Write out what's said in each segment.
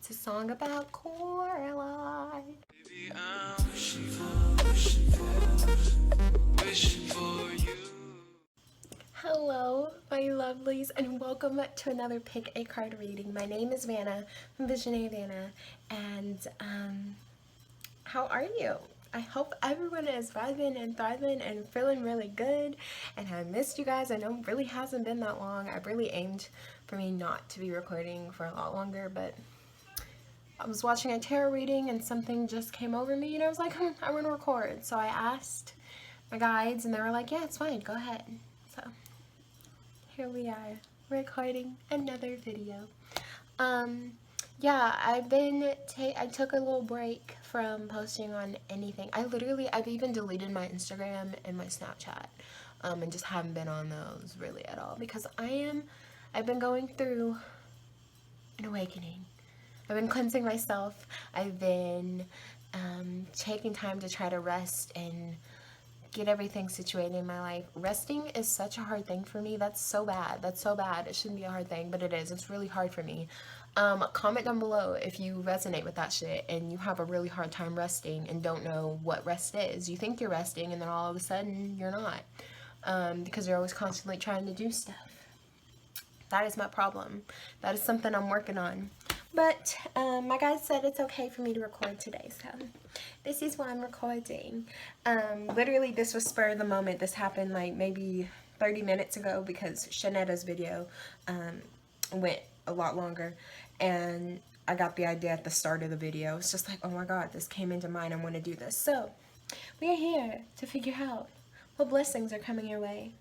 It's a song about Coraline. Baby, I'm wishing for you. Hello, my lovelies, and welcome to another Pick a Card reading. My name is Vanna from Visionary Vanna, and how are you? I hope everyone is vibing and thriving and feeling really good. And I missed you guys. I know it really hasn't been that long. I really aimed for me not to be recording for a lot longer, but I was watching a tarot reading and something just came over me and I was like, I want to record. So I asked my guides and they were like, yeah, it's fine, go ahead. So here we are recording another video. Yeah, I took a little break from posting on anything. I've even deleted my Instagram and my Snapchat, and just haven't been on those really at all because I've been going through an awakening. I've been cleansing myself. I've been taking time to try to rest and get everything situated in my life. Resting is such a hard thing for me. That's so bad. That's so bad. It shouldn't be a hard thing, but it is. It's really hard for me. Comment down below if you resonate with that shit and you have a really hard time resting and don't know what rest is. You think you're resting and then all of a sudden you're not, because you're always constantly trying to do stuff. That is my problem. That is something I'm working on. But my guys said it's okay for me to record today, so this is why I'm recording. Literally, this was spur of the moment. This happened like maybe 30 minutes ago because Shanetta's video went a lot longer, and I got the idea at the start of the video. It's just like, oh my god, this came into mind. I want to do this. So we are here to figure out what blessings are coming your way.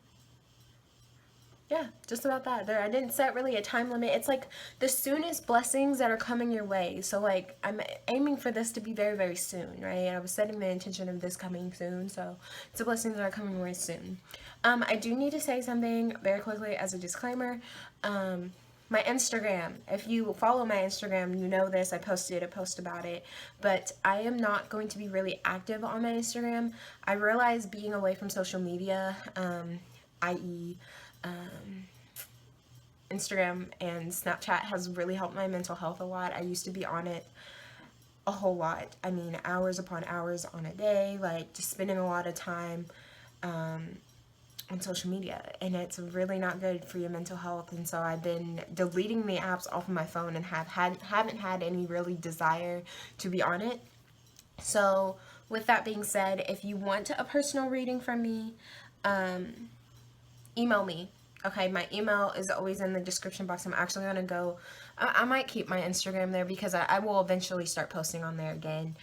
Yeah, just about that. I didn't set really a time limit. It's like the soonest blessings that are coming your way. So like I'm aiming for this to be very, very soon, right? I was setting the intention of this coming soon. So it's the blessings that are coming very soon. I do need to say something very quickly as a disclaimer. My Instagram, if you follow my Instagram, you know this, I posted a post about it, but I am not going to be really active on my Instagram. I realize being away from social media, i.e., Instagram and Snapchat has really helped my mental health a lot. I used to be on it a whole lot. I mean, hours upon hours on a day, like just spending a lot of time on social media, and it's really not good for your mental health. And so I've been deleting the apps off of my phone and haven't had any really desire to be on it. So with that being said, if you want a personal reading from me, email me. Okay, my email is always in the description box. I'm actually going to go, I might keep my Instagram there because I will eventually start posting on there again.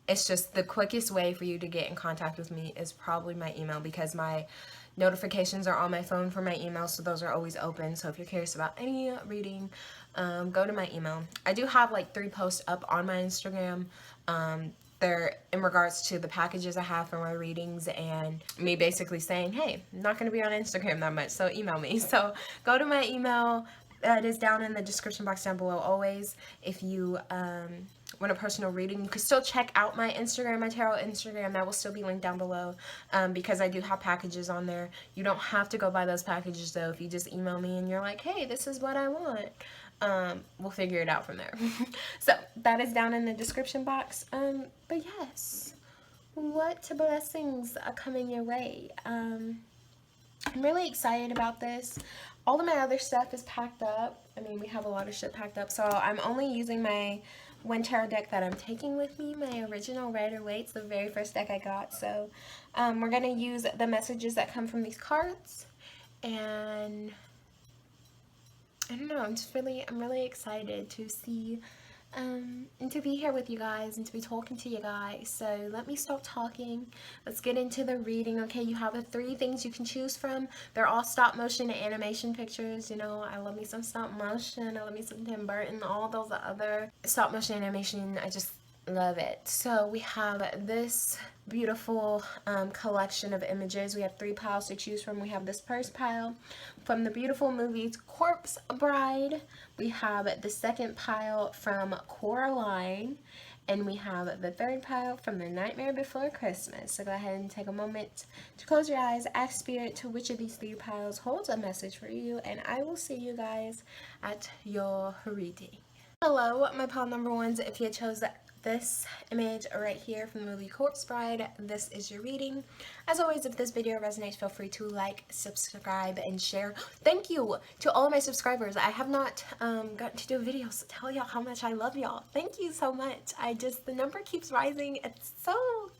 It's just the quickest way for you to get in contact with me is probably my email, because my notifications are on my phone for my email, so those are always open. So if you're curious about any reading, go to my email. I do have like 3 posts up on my Instagram. They're in regards to the packages I have for my readings and me basically saying, hey, I'm not going to be on Instagram that much, so email me. So go to my email. It is down in the description box down below always. If you want a personal reading, you can still check out my Instagram, my tarot Instagram. That will still be linked down below, because I do have packages on there. You don't have to go buy those packages though. If you just email me and you're like, hey, this is what I want, we'll figure it out from there. So that is down in the description box. But yes, what blessings are coming your way? I'm really excited about this. All of my other stuff is packed up. I mean, we have a lot of shit packed up, so I'm only using my one tarot deck that I'm taking with me, my original Rider-Waite, the very first deck I got. So we're gonna use the messages that come from these cards, and I don't know, I'm really excited to see and to be here with you guys and to be talking to you guys. So let me stop talking. Let's get into the reading. Okay, you have 3 things you can choose from. They're all stop motion and animation pictures. You know, I love me some stop motion. I love me some Tim Burton, all those other stop motion animation. I just love it. So we have this beautiful collection of images. We have 3 piles to choose from. We have this first pile from the beautiful movie Corpse Bride. We have the second pile from Coraline, and we have the third pile from The Nightmare Before Christmas. So go ahead and take a moment to close your eyes, ask Spirit to which of these 3 piles holds a message for you, and I will see you guys at your reading. Hello, my pal number ones. If you chose this image right here from the movie Corpse Bride, this is your reading. As always, if this video resonates, feel free to like, subscribe, and share. Thank you to all of my subscribers. I have not gotten to do videos to tell y'all how much I love y'all. Thank you so much. The number keeps rising. It's so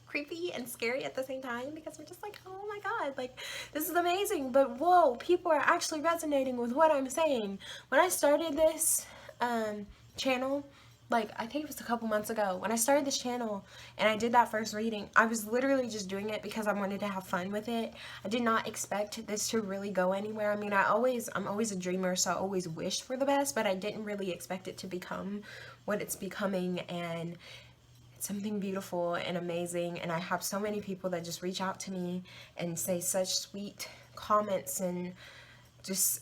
creepy and scary at the same time because we're just like, oh my god, like, this is amazing. But whoa, people are actually resonating with what I'm saying. When I started this channel, like, I think it was a couple months ago when I started this channel and I did that first reading, I was literally just doing it because I wanted to have fun with it. I did not expect this to really go anywhere. I mean, I'm always a dreamer, so I always wish for the best, but I didn't really expect it to become what it's becoming, and it's something beautiful and amazing. And I have so many people that just reach out to me and say such sweet comments and just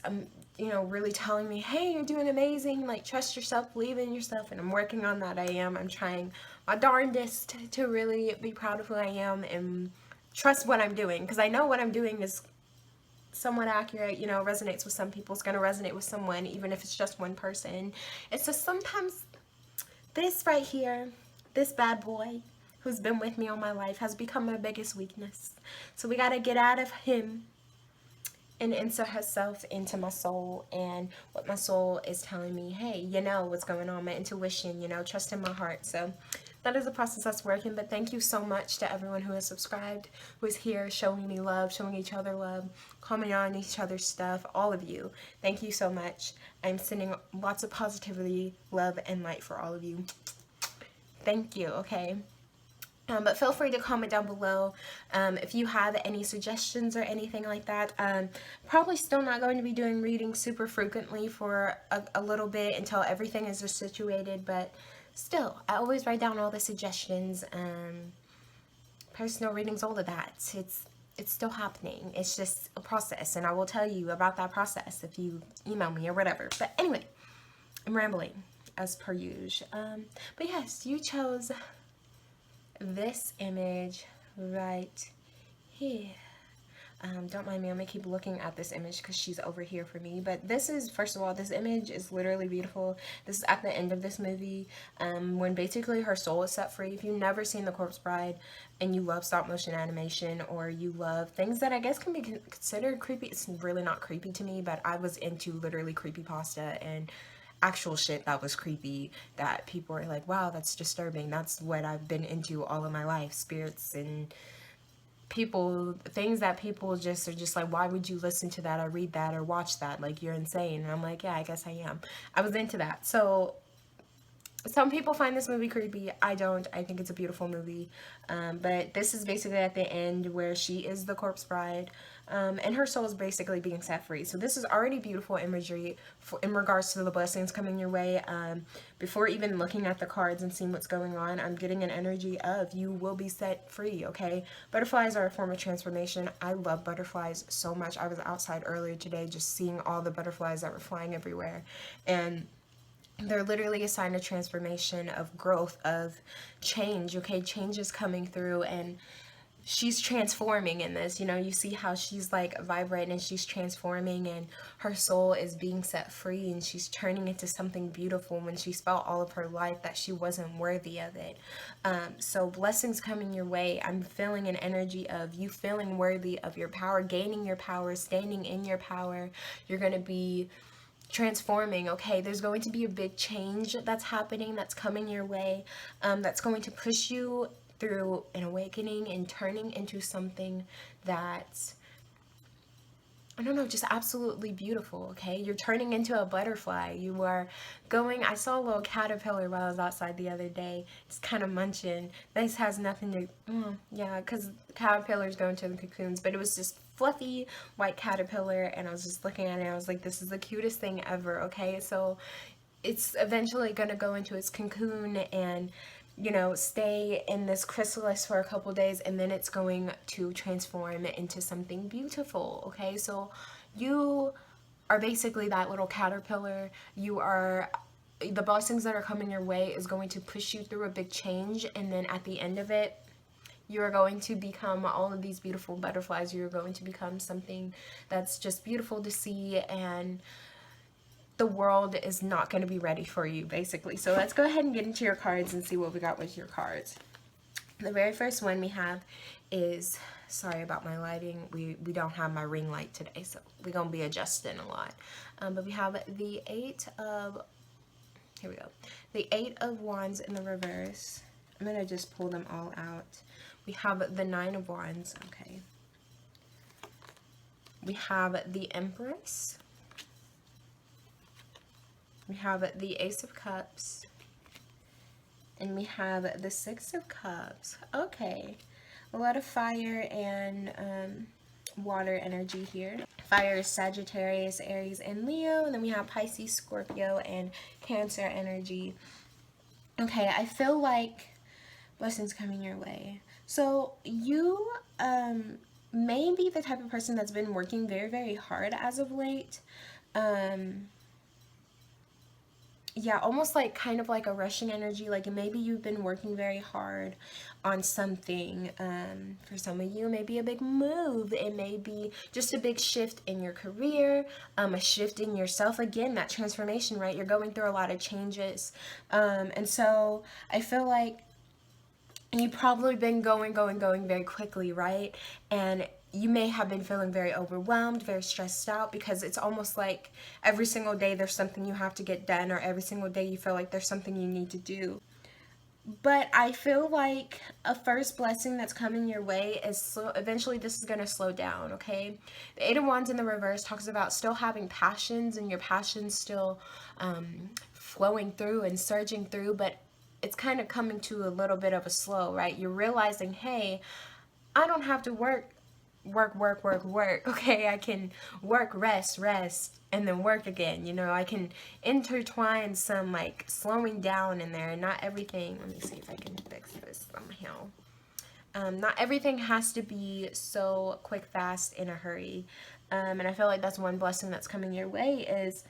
you know, really telling me, hey, you're doing amazing, like, trust yourself, believe in yourself. And I'm working on that. I'm trying my darndest to really be proud of who I am and trust what I'm doing, because I know what I'm doing is somewhat accurate, you know, resonates with some people. It's going to resonate with someone, even if it's just one person. It's just sometimes this right here, this bad boy who's been with me all my life, has become my biggest weakness. So we got to get out of him and insert herself into my soul, and what my soul is telling me, hey, you know what's going on, my intuition, you know, trust in my heart. So that is a process that's working. But thank you so much to everyone who has subscribed, who is here showing me love, showing each other love, commenting on each other's stuff. All of you, thank you so much. I'm sending lots of positivity, love, and light for all of you. Thank you. Okay. But feel free to comment down below if you have any suggestions or anything like that. Probably still not going to be doing readings super frequently for a little bit until everything is just situated, but still, I always write down all the suggestions, personal readings, all of that. It's still happening. It's just a process, and I will tell you about that process if you email me or whatever. But anyway, I'm rambling as per usual. But yes, you chose this image right here. Don't mind me, I'm gonna keep looking at this image because she's over here for me. But this is, first of all, this image is literally beautiful. This is at the end of this movie, when basically her soul is set free. If you've never seen The Corpse Bride and you love stop motion animation, or you love things that I guess can be considered creepy, it's really not creepy to me, but I was into literally creepypasta and actual shit that was creepy, that people are like, wow, that's disturbing. That's what I've been into all of my life. Spirits and people, things that people just are just like, why would you listen to that or read that or watch that? Like, you're insane. And I'm like, yeah, I guess I am. I was into that. So some people find this movie creepy. I don't. I think it's a beautiful movie. But this is basically at the end where she is the corpse bride, and her soul is basically being set free. So this is already beautiful imagery in regards to the blessings coming your way. Before even looking at the cards and seeing what's going on, I'm getting an energy of you will be set free, okay? Butterflies are a form of transformation. I love butterflies so much. I was outside earlier today just seeing all the butterflies that were flying everywhere. And they're literally a sign of transformation, of growth, of change, okay? Change is coming through, and she's transforming in this. You know, you see how she's like vibrating and she's transforming, and her soul is being set free, and she's turning into something beautiful when she's felt all of her life that she wasn't worthy of it. So blessings coming your way. I'm feeling an energy of you feeling worthy of your power, gaining your power, standing in your power. You're going to be transforming, okay? There's going to be a big change that's happening, that's coming your way, that's going to push you through an awakening and turning into something that's, I don't know, just absolutely beautiful, okay? You're turning into a butterfly. You are going, I saw a little caterpillar while I was outside the other day, just kind of munching. This has nothing to, yeah, because caterpillars go into the cocoons, but it was just fluffy white caterpillar, and I was just looking at it, and I was like, this is the cutest thing ever, okay? So it's eventually going to go into its cocoon and, you know, stay in this chrysalis for a couple days, and then it's going to transform into something beautiful, okay? So you are basically that little caterpillar. You are, the blessings that are coming your way is going to push you through a big change, and then at the end of it, you're going to become all of these beautiful butterflies. You're going to become something that's just beautiful to see, and the world is not going to be ready for you, basically. So let's go ahead and get into your cards and see what we got with your cards. The very first one we have is, sorry about my lighting, we don't have my ring light today, so we're going to be adjusting a lot. But we have the here we go, the 8 of Wands in the reverse. I'm going to just pull them all out. We have the 9 of Wands, okay. We have the Empress. We have the Ace of Cups. And we have the 6 of Cups. Okay. A lot of fire and water energy here. Fire is Sagittarius, Aries, and Leo. And then we have Pisces, Scorpio, and Cancer energy. Okay, I feel like blessings coming your way. So you may be the type of person that's been working very, very hard as of late. Yeah, almost like kind of like a rushing energy. Like maybe you've been working very hard on something. For some of you, maybe a big move. It may be just a big shift in your career, a shift in yourself. Again, that transformation, right? You're going through a lot of changes. And so I feel like you've probably been going very quickly, right? And you may have been feeling very overwhelmed, very stressed out, because it's almost like every single day there's something you have to get done, or every single day you feel like there's something you need to do. But I feel like a first blessing that's coming your way is eventually this is going to slow down, okay? The 8 of Wands in the reverse talks about still having passions, and your passions still flowing through and surging through, but it's kind of coming to a little bit of a slow, right? You're realizing, hey, I don't have to work, okay? I can work, rest, and then work again. You know, I can intertwine some like slowing down in there, and not everything, let me see if I can fix this somehow. Not everything has to be so quick, fast, in a hurry. And I feel like that's one blessing that's coming your way, is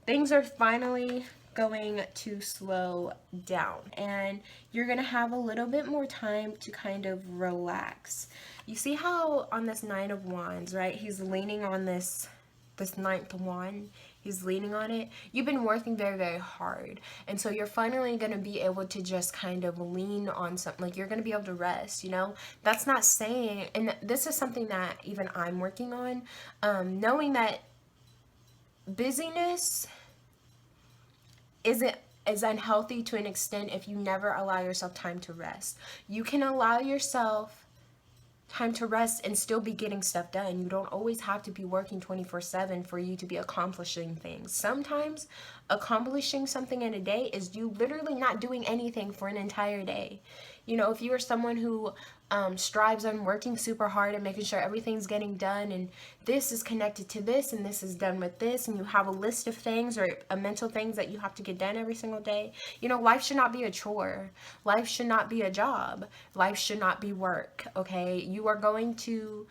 things are finally going to slow down, and you're gonna have a little bit more time to kind of relax. You see how on this 9 of Wands, right, he's leaning on this 9th wand, he's leaning on it. You've been working very, very hard, and so you're finally going to be able to just kind of lean on something. Like, you're going to be able to rest, you know? That's not saying, and this is something that even I'm working on, knowing that busyness is unhealthy to an extent if you never allow yourself time to rest. You can allow yourself time to rest and still be getting stuff done. You don't always have to be working 24/7 for you to be accomplishing things. Sometimes accomplishing something in a day is you literally not doing anything for an entire day. You know, if you are someone who strives on working super hard and making sure everything's getting done, and this is connected to this, and this is done with this, and you have a list of things or a mental things that you have to get done every single day, you know, life should not be a chore. Life should not be a job. Life should not be work, okay? You are going to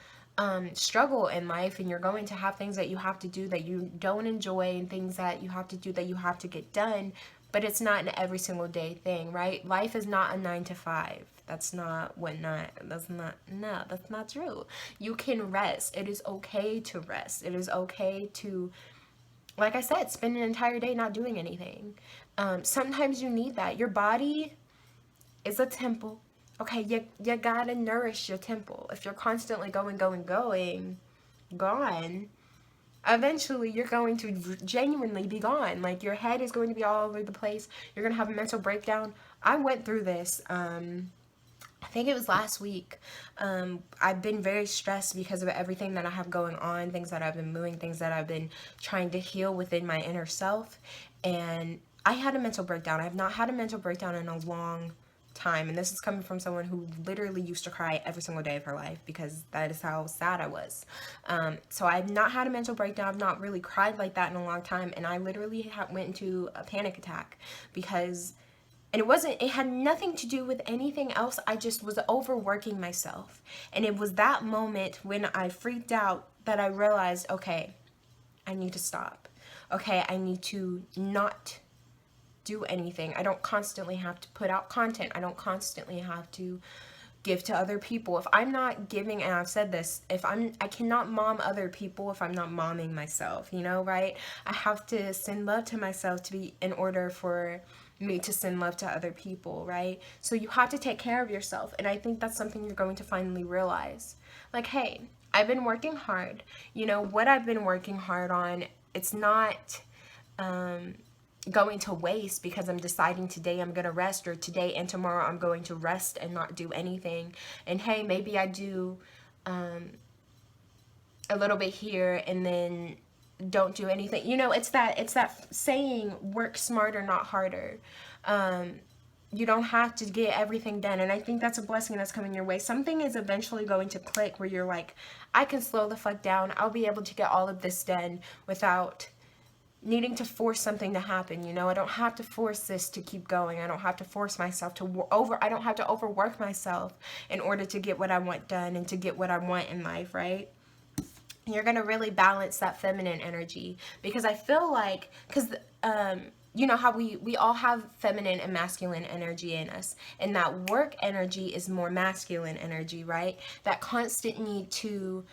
struggle in life, and you're going to have things that you have to do that you don't enjoy, and things that you have to do that you have to get done, but it's not an every single day thing, right? Life is not a 9 to 5. That's not true. You can rest. It is okay to rest. It is okay to, like I said, spend an entire day not doing anything. Sometimes you need that. Your body is a temple. Okay, you gotta nourish your temple. If you're constantly going, gone, eventually you're going to genuinely be gone. Like, your head is going to be all over the place. You're going to have a mental breakdown. I went through this, I think it was last week. I've been very stressed because of everything that I have going on, things that I've been moving, things that I've been trying to heal within my inner self. And I had a mental breakdown. I have not had a mental breakdown in a long time, and this is coming from someone who literally used to cry every single day of her life, because that is how sad I was. So I've not had a mental breakdown. I've not really cried like that in a long time, and I literally went into a panic attack because, and it had nothing to do with anything else. I just was overworking myself, and it was that moment when I freaked out that I realized, okay, I need to stop. Okay, I need to not do anything. I don't constantly have to put out content. I don't constantly have to give to other people. If I'm not giving, and I've said this, I cannot mom other people if I'm not momming myself, you know, right? I have to send love to myself to be, in order for me to send love to other people, right? So you have to take care of yourself. And I think that's something you're going to finally realize. Like, hey, I've been working hard. You know, what I've been working hard on, it's not going to waste because I'm deciding today I'm going to rest, or today and tomorrow I'm going to rest and not do anything. And hey, maybe I do a little bit here and then don't do anything. You know, it's that saying, work smarter, not harder. You don't have to get everything done. And I think that's a blessing that's coming your way. Something is eventually going to click where you're like, I can slow the fuck down. I'll be able to get all of this done without needing to force something to happen. You know, I don't have to force this to keep going. I don't have to force myself to I don't have to overwork myself in order to get what I want done and to get what I want in life, right? You're going to really balance that feminine energy, because I feel like, you know how we all have feminine and masculine energy in us, and that work energy is more masculine energy, right? That constant need to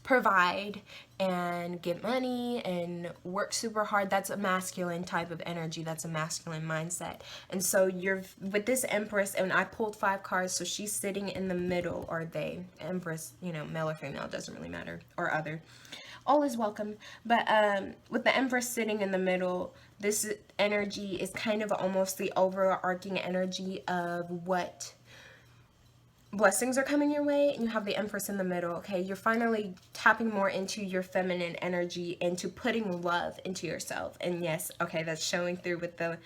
provide and get money and work super hard, that's a masculine type of energy. That's a masculine mindset. And so you're with this Empress, and I pulled 5 cards, so she's sitting in the middle, or they, Empress, you know, male or female, it doesn't really matter, or other, all is welcome. But with the Empress sitting in the middle, this energy is kind of almost the overarching energy of what blessings are coming your way, and you have the Empress in the middle. Okay, you're finally tapping more into your feminine energy, into putting love into yourself. And yes, okay, that's showing through with the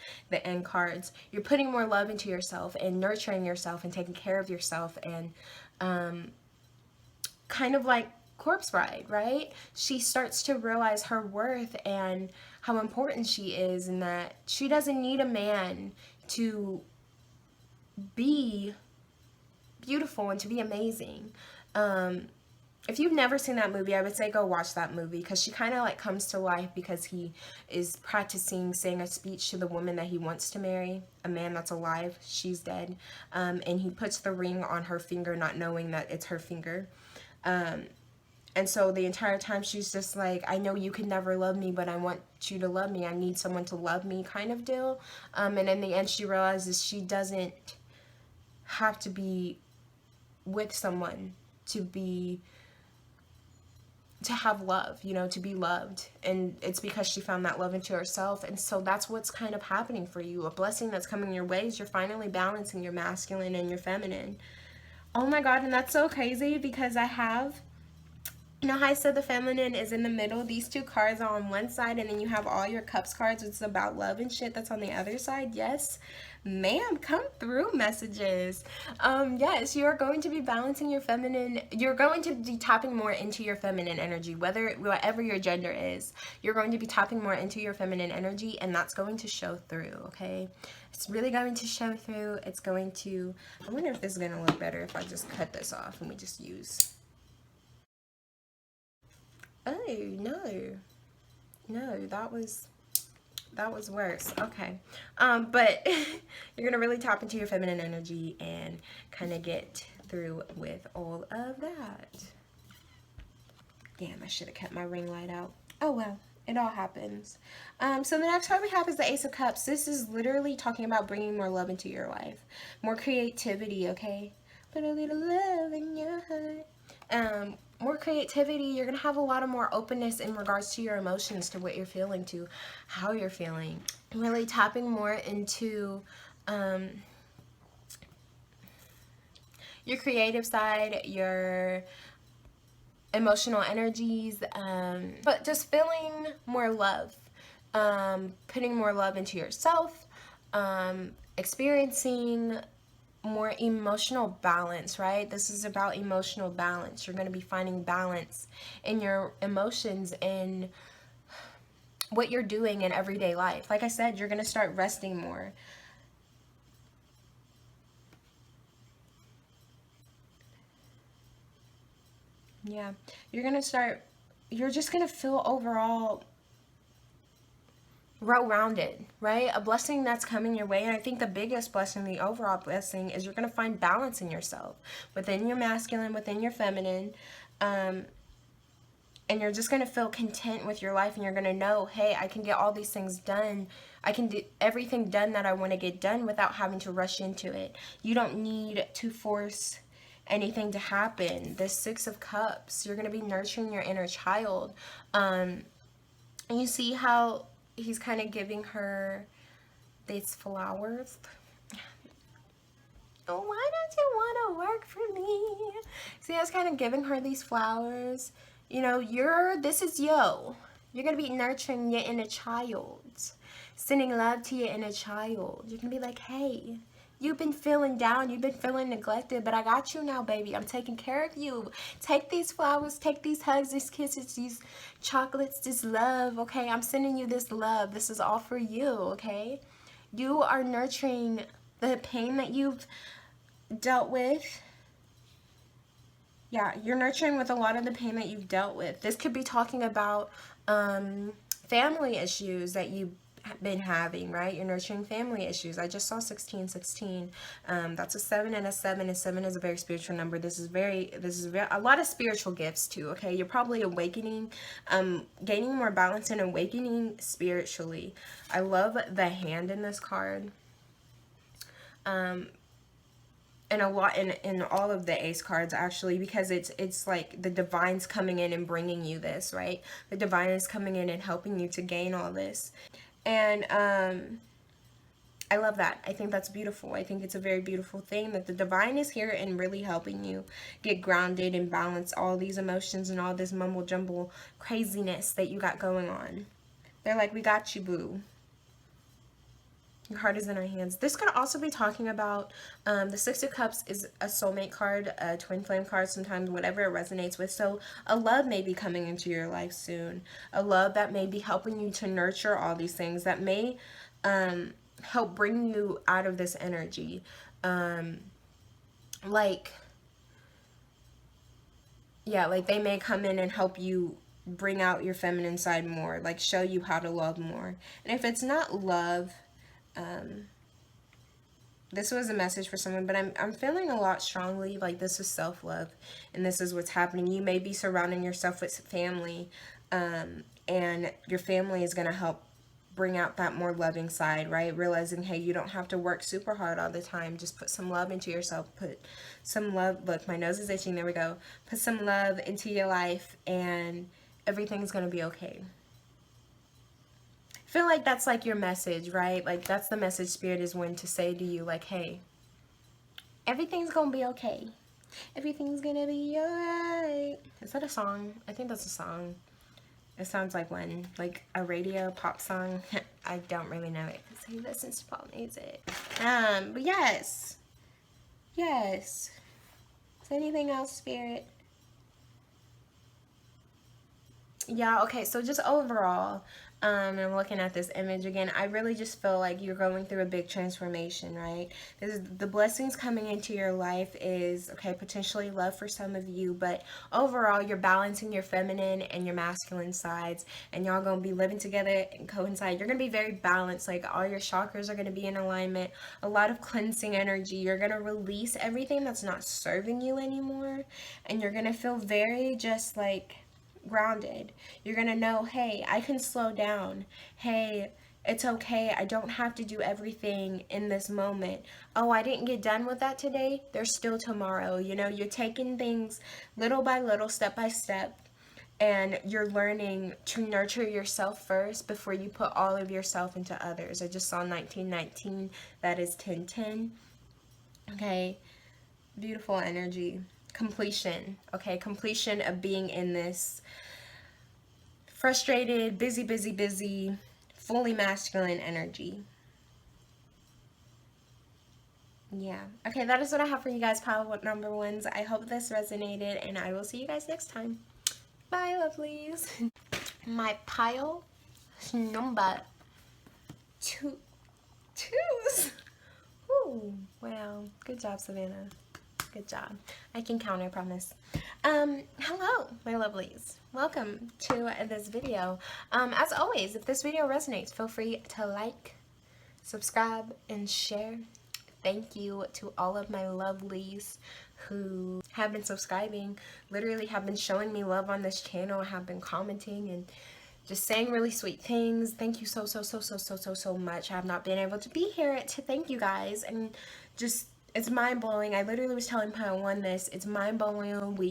end cards. You're putting more love into yourself and nurturing yourself and taking care of yourself, and kind of like Corpse Bride, right? She starts to realize her worth and how important she is, and that she doesn't need a man to be beautiful and to be amazing. If you've never seen that movie, I would say go watch that movie, because she kind of like comes to life because he is practicing saying a speech to the woman that he wants to marry, a man that's alive, she's dead, and he puts the ring on her finger not knowing that it's her finger. And so the entire time she's just like, I know you can never love me, but I want you to love me. I need someone to love me, kind of deal. And in the end she realizes she doesn't have to be with someone to have love, you know, to be loved. And it's because she found that love into herself. And so that's what's kind of happening for you. A blessing that's coming your way is you're finally balancing your masculine and your feminine. Oh my god, and that's so crazy, because you know how I said the feminine is in the middle? These 2 cards are on one side, and then you have all your cups cards, which is about love and shit, that's on the other side. Yes, ma'am, come through, messages. Yes, you're going to be balancing your feminine. You're going to be tapping more into your feminine energy, whatever your gender is. You're going to be tapping more into your feminine energy, and that's going to show through, okay? It's really going to show through. It's going to, I wonder if this is going to look better if I just cut this off and we just use... Oh, no, that was worse. Okay. But you're going to really tap into your feminine energy and kind of get through with all of that. Damn, I should have kept my ring light out. Oh, well, it all happens. So the next card we have is the Ace of Cups. This is literally talking about bringing more love into your life. More creativity, okay? Put a little love in your heart. More creativity. You're going to have a lot of more openness in regards to your emotions, to what you're feeling, to how you're feeling. Really tapping more into your creative side, your emotional energies, but just feeling more love, putting more love into yourself, experiencing more emotional balance, right? This is about emotional balance. You're going to be finding balance in your emotions, in what you're doing in everyday life. Like I said, you're going to start resting more. Yeah, you're just going to feel overall well-rounded, right? A blessing that's coming your way. And I think the biggest blessing, the overall blessing, is you're going to find balance in yourself, within your masculine, within your feminine. And you're just going to feel content with your life, and you're going to know, hey, I can get all these things done. I can do everything done that I want to get done without having to rush into it. You don't need to force anything to happen. The Six of Cups, you're going to be nurturing your inner child. And you see how he's kind of giving her these flowers. Oh, why don't you want to work for me? See, I was kind of giving her these flowers. You know, this is you. You're going to be nurturing your inner child. Sending love to your inner child. You're going to be like, hey, you've been feeling down. You've been feeling neglected. But I got you now, baby. I'm taking care of you. Take these flowers. Take these hugs, these kisses, these chocolates, this love. Okay, I'm sending you this love. This is all for you, okay? You are nurturing the pain that you've dealt with. Yeah, you're nurturing with a lot of the pain that you've dealt with. This could be talking about family issues that you've been having, right? You're nurturing family issues. I just saw 1616. That's a 7 and a 7, and 7 is a very spiritual number. This is a lot of spiritual gifts too, okay? You're probably awakening, gaining more balance and awakening spiritually. I love the hand in this card. And a lot in all of the ace cards, actually, because it's like the divine's coming in and bringing you this, right? The divine is coming in and helping you to gain all this. And I love that. I think that's beautiful. I think it's a very beautiful thing that the divine is here and really helping you get grounded and balance all these emotions and all this mumble jumble craziness that you got going on. They're like, we got you, boo. Your heart is in our hands. This could also be talking about the Six of Cups is a soulmate card, a twin flame card, sometimes whatever it resonates with. So a love may be coming into your life soon. A love that may be helping you to nurture all these things, that may help bring you out of this energy. Like they may come in and help you bring out your feminine side more, like show you how to love more. And if it's not love, this was a message for someone, but I'm feeling a lot strongly like this is self-love, and this is what's happening. You may be surrounding yourself with family, and your family is going to help bring out that more loving side, right? Realizing, hey, you don't have to work super hard all the time. Just put some love into yourself. Put some love. Look, my nose is itching. There we go. Put some love into your life, and everything's going to be okay. I feel like that's like your message, right? Like that's the message Spirit is wanting to say to you, like, hey, everything's gonna be okay. Everything's gonna be alright. Is that a song? I think that's a song. It sounds like one, like a radio pop song. I don't really know it because he listens to pop music. But yes. Yes. Is there anything else, Spirit? Yeah, okay, so just overall, and I'm looking at this image again, I really just feel like you're going through a big transformation, right? The blessings coming into your life is, okay, potentially love for some of you, but overall, you're balancing your feminine and your masculine sides, and y'all gonna be living together and coincide. You're gonna be very balanced, like all your chakras are gonna be in alignment, a lot of cleansing energy. You're gonna release everything that's not serving you anymore, and you're gonna feel very just like grounded. You're gonna know, hey, I can slow down. Hey, it's okay. I don't have to do everything in this moment. Oh, I didn't get done with that today. There's still tomorrow. You know, you're taking things little by little, step by step, and you're learning to nurture yourself first before you put all of yourself into others. I just saw 1919. That is 1010. Okay, beautiful energy. Completion, okay, completion of being in this frustrated, busy, fully masculine energy. Yeah, okay, that is what I have for you guys, pile number ones. I hope this resonated, and I will see you guys next time. Bye, lovelies. My pile number twos. Ooh, wow, good job, Savannah. Good job. I can count, I promise. Hello, my lovelies. Welcome to this video. As always, if this video resonates, feel free to like, subscribe, and share. Thank you to all of my lovelies who have been subscribing, literally have been showing me love on this channel, have been commenting and just saying really sweet things. Thank you so much. I have not been able to be here to thank you guys, and just, it's mind-blowing. I literally was telling Pine One this. It's mind-blowing.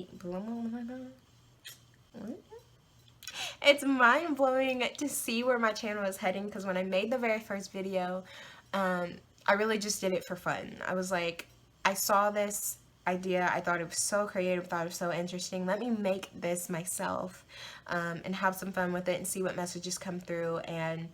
It's mind-blowing to see where my channel is heading, because when I made the very first video, I really just did it for fun. I was like, I saw this idea, I thought it was so creative, thought it was so interesting, let me make this myself, and have some fun with it and see what messages come through. And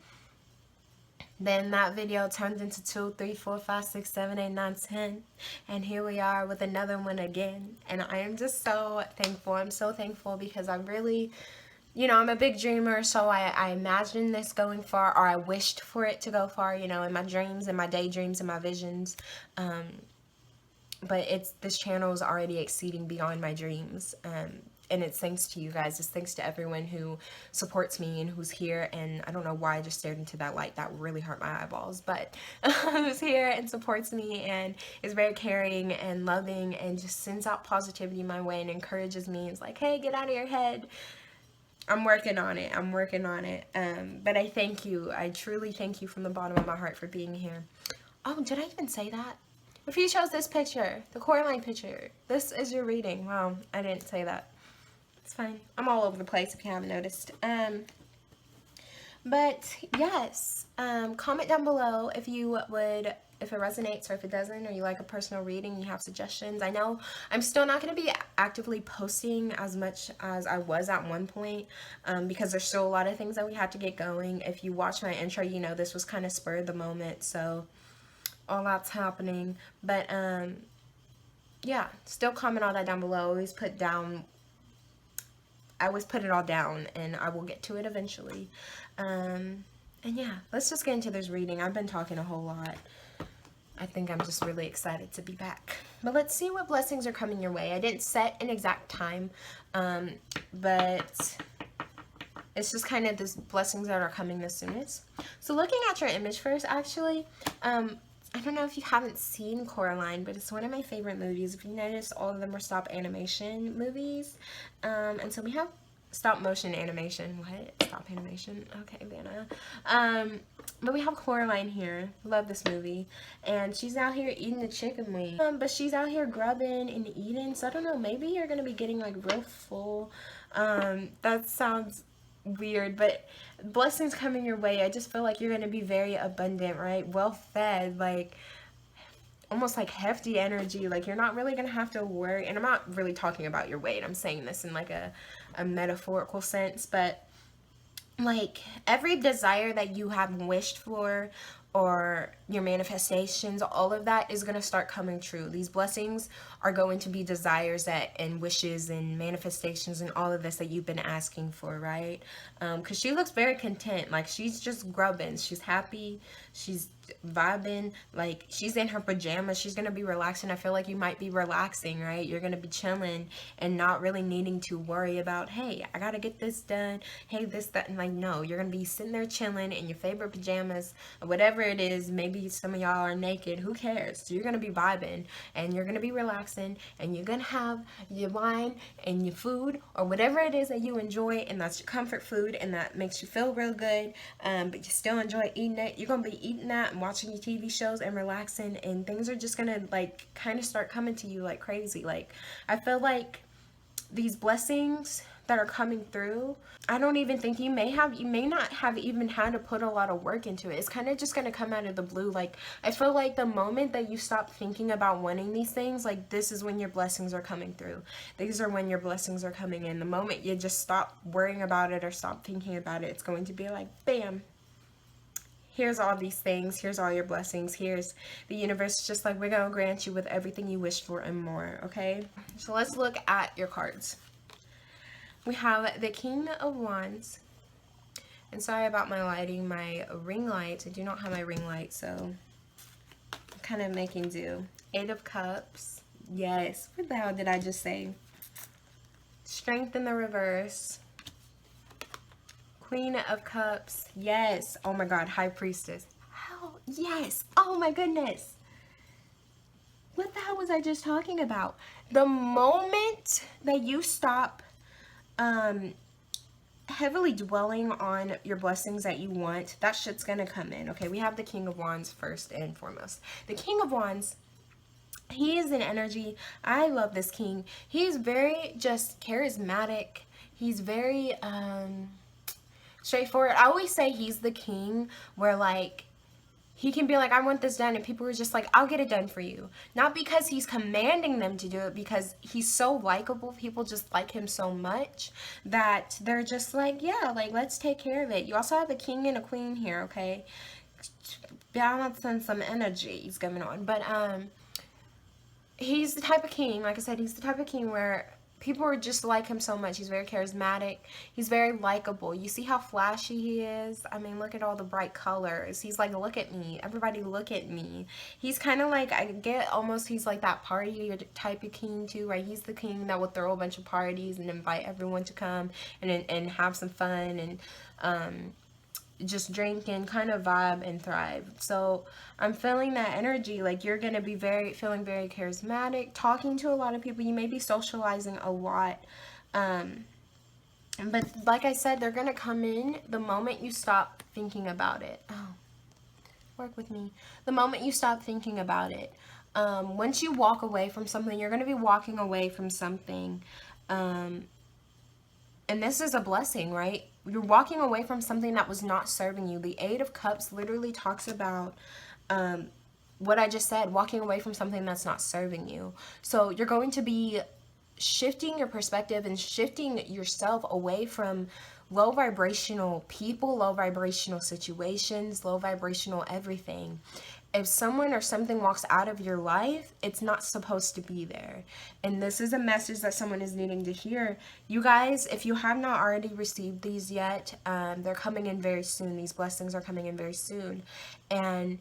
then that video turned into 2, 3, 4, 5, 6, 7, 8, 9, 10, and here we are with another one again. And I am just so thankful. I'm so thankful because I really, you know, I'm a big dreamer, so I imagined this going far, or I wished for it to go far, you know, in my dreams, in my daydreams, in my visions. But this channel is already exceeding beyond my dreams. And it's thanks to you guys. It's thanks to everyone who supports me and who's here. And I don't know why I just stared into that light. That really hurt my eyeballs. But who's here and supports me and is very caring and loving and just sends out positivity my way and encourages me. It's like, hey, get out of your head. I'm working on it. I'm working on it. But I thank you. I truly thank you from the bottom of my heart for being here. Oh, did I even say that? If you chose this picture, the Coraline picture, this is your reading. Wow, I didn't say that. It's fine. I'm all over the place if you haven't noticed. But yes, comment down below if you would, if it resonates or if it doesn't, or you like a personal reading, you have suggestions. I know I'm still not going to be actively posting as much as I was at one point, because there's still a lot of things that we had to get going. If you watch my intro, you know this was kind of spur of the moment, so all that's happening. But yeah, still comment all that down below. I always put it all down, and I will get to it eventually. And yeah, let's just get into this reading. I've been talking a whole lot. I think I'm just really excited to be back. But let's see what blessings are coming your way. I didn't set an exact time, but it's just kind of the blessings that are coming the soonest. So looking at your image first, actually, I don't know if you haven't seen Coraline, but it's one of my favorite movies. If you notice, all of them are stop animation movies. And so we have stop motion animation. What? Stop animation? Okay, Vanna. But we have Coraline here. Love this movie. And she's out here eating the chicken wing. But she's out here grubbing and eating. So I don't know, maybe you're going to be getting like real full. That sounds weird, but blessings coming your way. I just feel like you're going to be very abundant, right? Well fed, like almost like hefty energy. Like you're not really going to have to worry. And I'm not really talking about your weight. I'm saying this in like a metaphorical sense, but like every desire that you have wished for, or your manifestations, all of that is going to start coming true. These blessings are going to be desires that, and wishes and manifestations and all of this that you've been asking for, right? Because she looks very content. Like she's just grubbing. She's happy. She's vibing. Like she's in her pajamas. She's going to be relaxing. I feel like you might be relaxing, right? You're going to be chilling and not really needing to worry about, hey, I got to get this done. Hey, this, that. And like, no, you're going to be sitting there chilling in your favorite pajamas, or whatever it is. Maybe some of y'all are naked. Who cares? So you're going to be vibing and you're going to be relaxing, and you're going to have your wine and your food, or whatever it is that you enjoy, and that's your comfort food, and that makes you feel real good, but you still enjoy eating it. You're going to be eating that and watching your TV shows and relaxing, and things are just going to like kind of start coming to you like crazy. Like I feel like these blessings that are coming through, I don't even think you may not have even had to put a lot of work into it. It's kind of just going to come out of the blue. Like I feel like the moment that you stop thinking about wanting these things, like this is when your blessings are coming through. These are when your blessings are coming in. The moment you just stop worrying about it or stop thinking about it, it's going to be like bam, here's all these things, here's all your blessings, here's the universe, just like we're gonna grant you with everything you wish for and more. Okay, so let's look at your cards. We have the King of Wands, and sorry about my lighting, my ring light, I do not have my ring light, so I'm kind of making do. 8 of Cups, Yes. What the hell did I just say? Strength in the reverse. Queen of Cups. Yes. Oh my God. High Priestess. How? Yes. Oh my goodness. What the hell was I just talking about? The moment that you stop heavily dwelling on your blessings that you want, that shit's gonna come in. Okay, we have the King of Wands first and foremost. The King of Wands, he is an energy. I love this king. He's very just charismatic. He's very straightforward. I always say he's the king where like he can be like, I want this done, and people are just like, I'll get it done for you. Not because he's commanding them to do it, because he's so likable. People just like him so much that they're just like, yeah, like, let's take care of it. You also have a king and a queen here, okay? Balancing some energies going on. But he's the type of king, like I said, he's the type of king where people are just like him so much. He's very charismatic. He's very likable. You see how flashy he is? I mean, look at all the bright colors. He's like, look at me. Everybody look at me. He's kind of like, I get almost, he's like that party type of king too, right? He's the king that will throw a bunch of parties and invite everyone to come and have some fun and just drink and kind of vibe and thrive. So I'm feeling that energy. Like you're gonna be feeling very charismatic, talking to a lot of people. You may be socializing a lot, but like I said, they're gonna come in the moment you stop thinking about it. Oh, work with me. The moment you stop thinking about it. Once you walk away from something, you're gonna be walking away from something. And this is a blessing, right? You're walking away from something that was not serving you. The Eight of Cups literally talks about what I just said, walking away from something that's not serving you. So you're going to be shifting your perspective and shifting yourself away from low vibrational people, low vibrational situations, low vibrational everything. If someone or something walks out of your life, it's not supposed to be there. And this is a message that someone is needing to hear. You guys, if you have not already received these yet, they're coming in very soon. These blessings are coming in very soon. And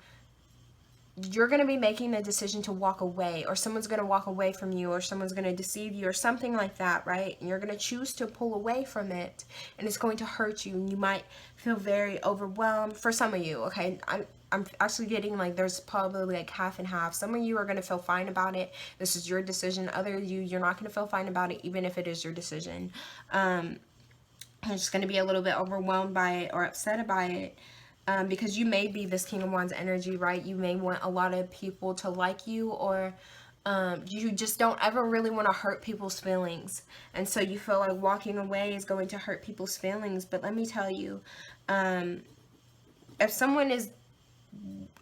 you're going to be making a decision to walk away, or someone's going to walk away from you, or someone's going to deceive you, or something like that, right? And you're going to choose to pull away from it, and it's going to hurt you, and you might feel very overwhelmed. For some of you, okay, I'm actually getting like there's probably like half and half. Some of you are going to feel fine about it. This is your decision. Other you're not going to feel fine about it, even if it is your decision. I'm just going to be a little bit overwhelmed by it or upset by it. Because you may be this King of Wands energy, right? You may want a lot of people to like you, or you just don't ever really want to hurt people's feelings. And so you feel like walking away is going to hurt people's feelings. But let me tell you,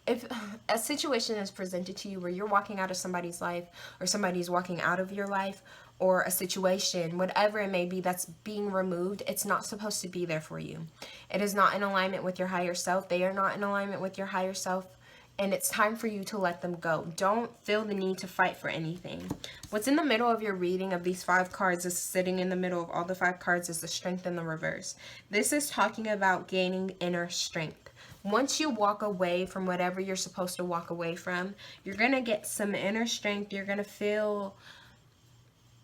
if a situation is presented to you where you're walking out of somebody's life, or somebody's walking out of your life, or a situation, whatever it may be, that's being removed, it's not supposed to be there for you. It is not in alignment with your higher self. They are not in alignment with your higher self, and it's time for you to let them go. Don't feel the need to fight for anything. What's in the middle of your reading of these 5 cards, is sitting in the middle of all the 5 cards, is the Strength in the reverse. This is talking about gaining inner strength. Once you walk away from whatever you're supposed to walk away from, you're going to get some inner strength. You're going to feel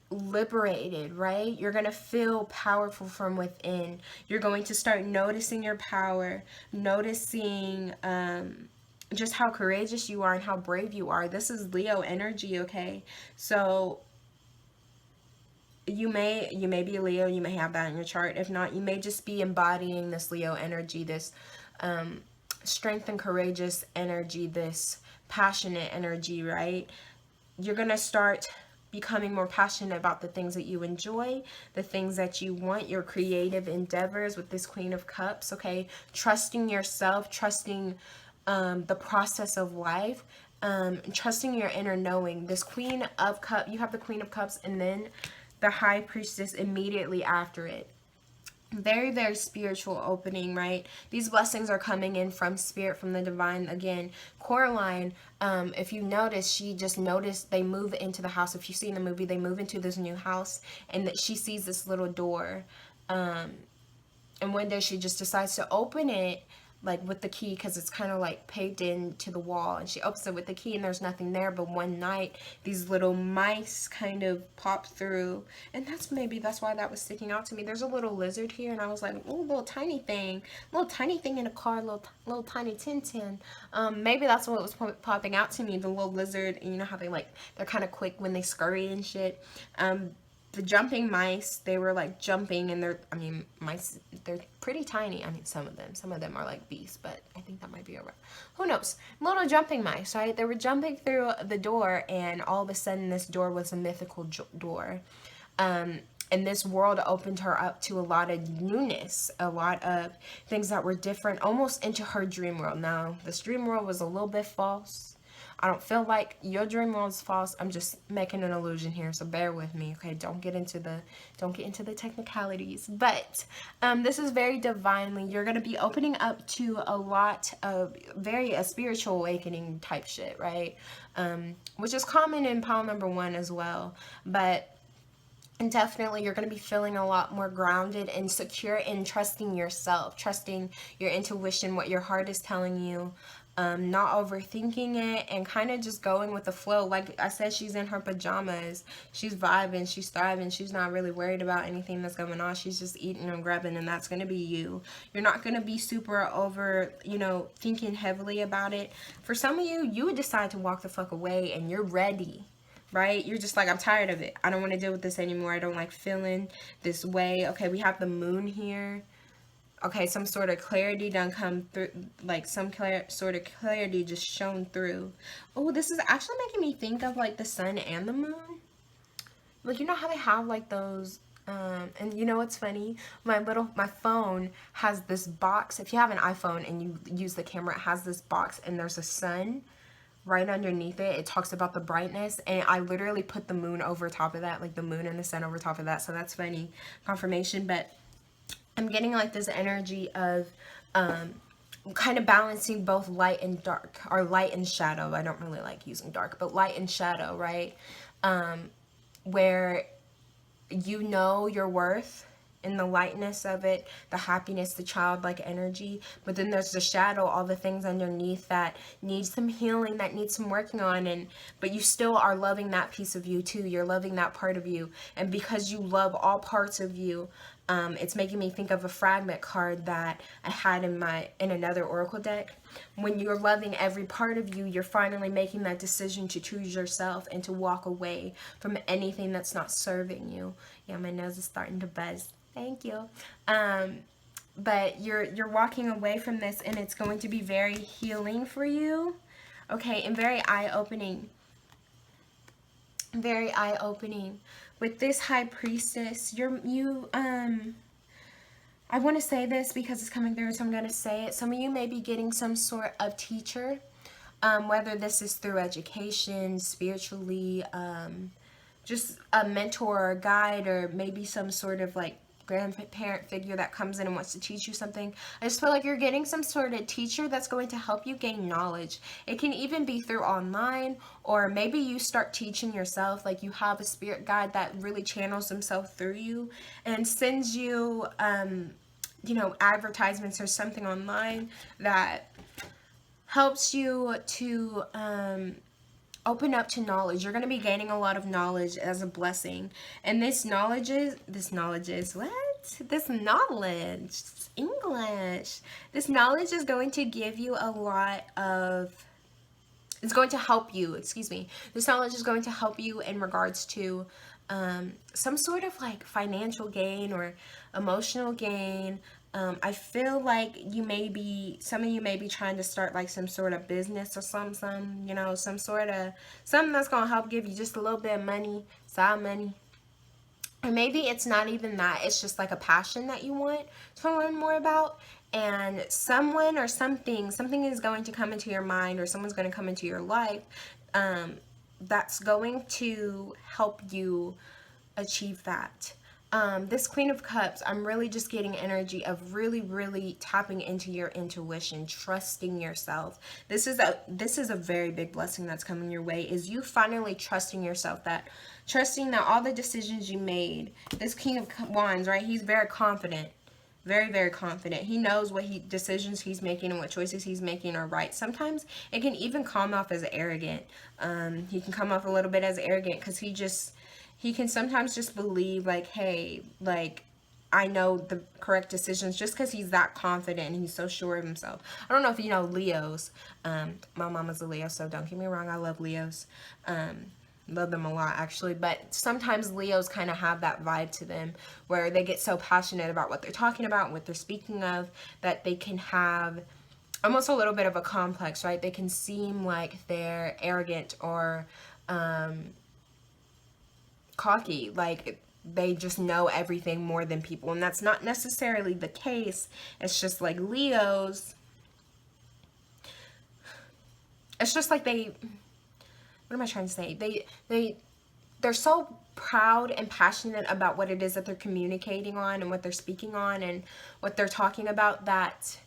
liberated, right? You're going to feel powerful from within. You're going to start noticing your power, noticing just how courageous you are and how brave you are. This is Leo energy, okay? So you may be a Leo, you may have that in your chart. If not, you may just be embodying this Leo energy, this strength and courageous energy, this passionate energy, right? You're going to start becoming more passionate about the things that you enjoy, the things that you want, your creative endeavors with this Queen of Cups, okay? Trusting yourself, trusting the process of life, trusting your inner knowing. This Queen of Cups, you have the Queen of Cups and then the High Priestess immediately after it. Very, very spiritual opening, right? These blessings are coming in from spirit, from the divine. Again, Coraline, if you notice, she just noticed they move into the house. If you see in the movie, they move into this new house, and that she sees this little door. And one day she just decides to open it. like with the key, because it's kind of like paved into the wall, and she opens it with the key and there's nothing there. But one night these little mice kind of popped through, and that's why that was sticking out to me. There's a little lizard here, and I was like, oh, little tiny thing in a car, little tiny Tintin. Maybe that's what was popping out to me, the little lizard. And you know how they're kind of quick when they scurry and shit. The jumping mice, they were like jumping, and mice, they're pretty tiny. Some of them are like beasts, but I think that might be over. Who knows? Little jumping mice, right? They were jumping through the door, and all of a sudden this door was a mythical door. And this world opened her up to a lot of newness, a lot of things that were different, almost into her dream world. Now, this dream world was a little bit false. I don't feel like your dream world is false. I'm just making an illusion here, so bear with me, okay? Don't get into the technicalities. But this is very divinely. You're gonna be opening up to a lot of a spiritual awakening type shit, right? Which is common in pile number 1 as well. But definitely you're going to be feeling a lot more grounded and secure in trusting yourself, trusting your intuition, what your heart is telling you. Not overthinking it, and kind of just going with the flow. Like I said, she's in her pajamas, she's vibing, she's thriving, she's not really worried about anything that's going on. She's just eating and grabbing, and that's going to be you. You're not going to be super over, thinking heavily about it. For some of you, you would decide to walk the fuck away, and you're ready, right? You're just like, I'm tired of it. I don't want to deal with this anymore. I don't like feeling this way. Okay, we have the moon here. Okay, some sort of clarity done come through, like some sort of clarity just shone through. Oh, this is actually making me think of like the sun and the moon. Like, you know how they have like those, and you know what's funny? My phone has this box. If you have an iPhone and you use the camera, it has this box, and there's a sun right underneath it. It talks about the brightness, and I literally put the moon over top of that, like the moon and the sun over top of that. So that's funny confirmation. But I'm getting like this energy of kind of balancing both light and dark, or light and shadow. I don't really like using dark, but light and shadow, right? Where you know your worth in the lightness of it, the happiness, the childlike energy, but then there's the shadow, all the things underneath that need some healing, that need some working on, but you still are loving that piece of you too. You're loving that part of you, and because you love all parts of you, it's making me think of a fragment card that I had in another oracle deck. When you're loving every part of you, you're finally making that decision to choose yourself and to walk away from anything that's not serving you. Yeah, my nose is starting to buzz. Thank you. But you're walking away from this, and it's going to be very healing for you. Okay, and very eye-opening. Very eye-opening. With this High Priestess, I want to say this because it's coming through, so I'm going to say it. Some of you may be getting some sort of teacher, whether this is through education, spiritually, just a mentor or a guide, or maybe some sort of like grandparent figure that comes in and wants to teach you something. I just feel like you're getting some sort of teacher that's going to help you gain knowledge. It can even be through online, or maybe you start teaching yourself, like you have a spirit guide that really channels himself through you and sends you advertisements or something online that helps you to open up to knowledge. You're going to be gaining a lot of knowledge as a blessing. And this knowledge, English. This knowledge is going to give you a lot of, it's going to help you, This knowledge is going to help you in regards to some sort of like financial gain or emotional gain. I feel like some of you may be trying to start like some sort of business or something that's going to help give you just a little bit of money, side money. Or maybe it's not even that, it's just like a passion that you want to learn more about, and someone or something is going to come into your mind, or someone's going to come into your life that's going to help you achieve that. This Queen of Cups, I'm really just getting energy of really, really tapping into your intuition, trusting yourself. This is a very big blessing that's coming your way, is you finally trusting yourself, trusting that all the decisions you made. This King of Wands, right? He's very confident. Very, very confident. He knows what decisions he's making and what choices he's making are right. Sometimes it can even come off as arrogant. He can come off a little bit as arrogant because he can sometimes just believe like, hey, like, I know the correct decisions just because he's that confident and he's so sure of himself. I don't know if you know Leos. My mama's a Leo, so don't get me wrong. I love Leos. Love them a lot, actually. But sometimes Leos kind of have that vibe to them where they get so passionate about what they're talking about, what they're speaking of, that they can have almost a little bit of a complex, right? They can seem like they're arrogant or cocky, like they just know everything more than people, and that's not necessarily the case. It's just like Leos, it's just like they, what am I trying to say, they're so proud and passionate about what it is that they're communicating on and what they're speaking on and what they're talking about, that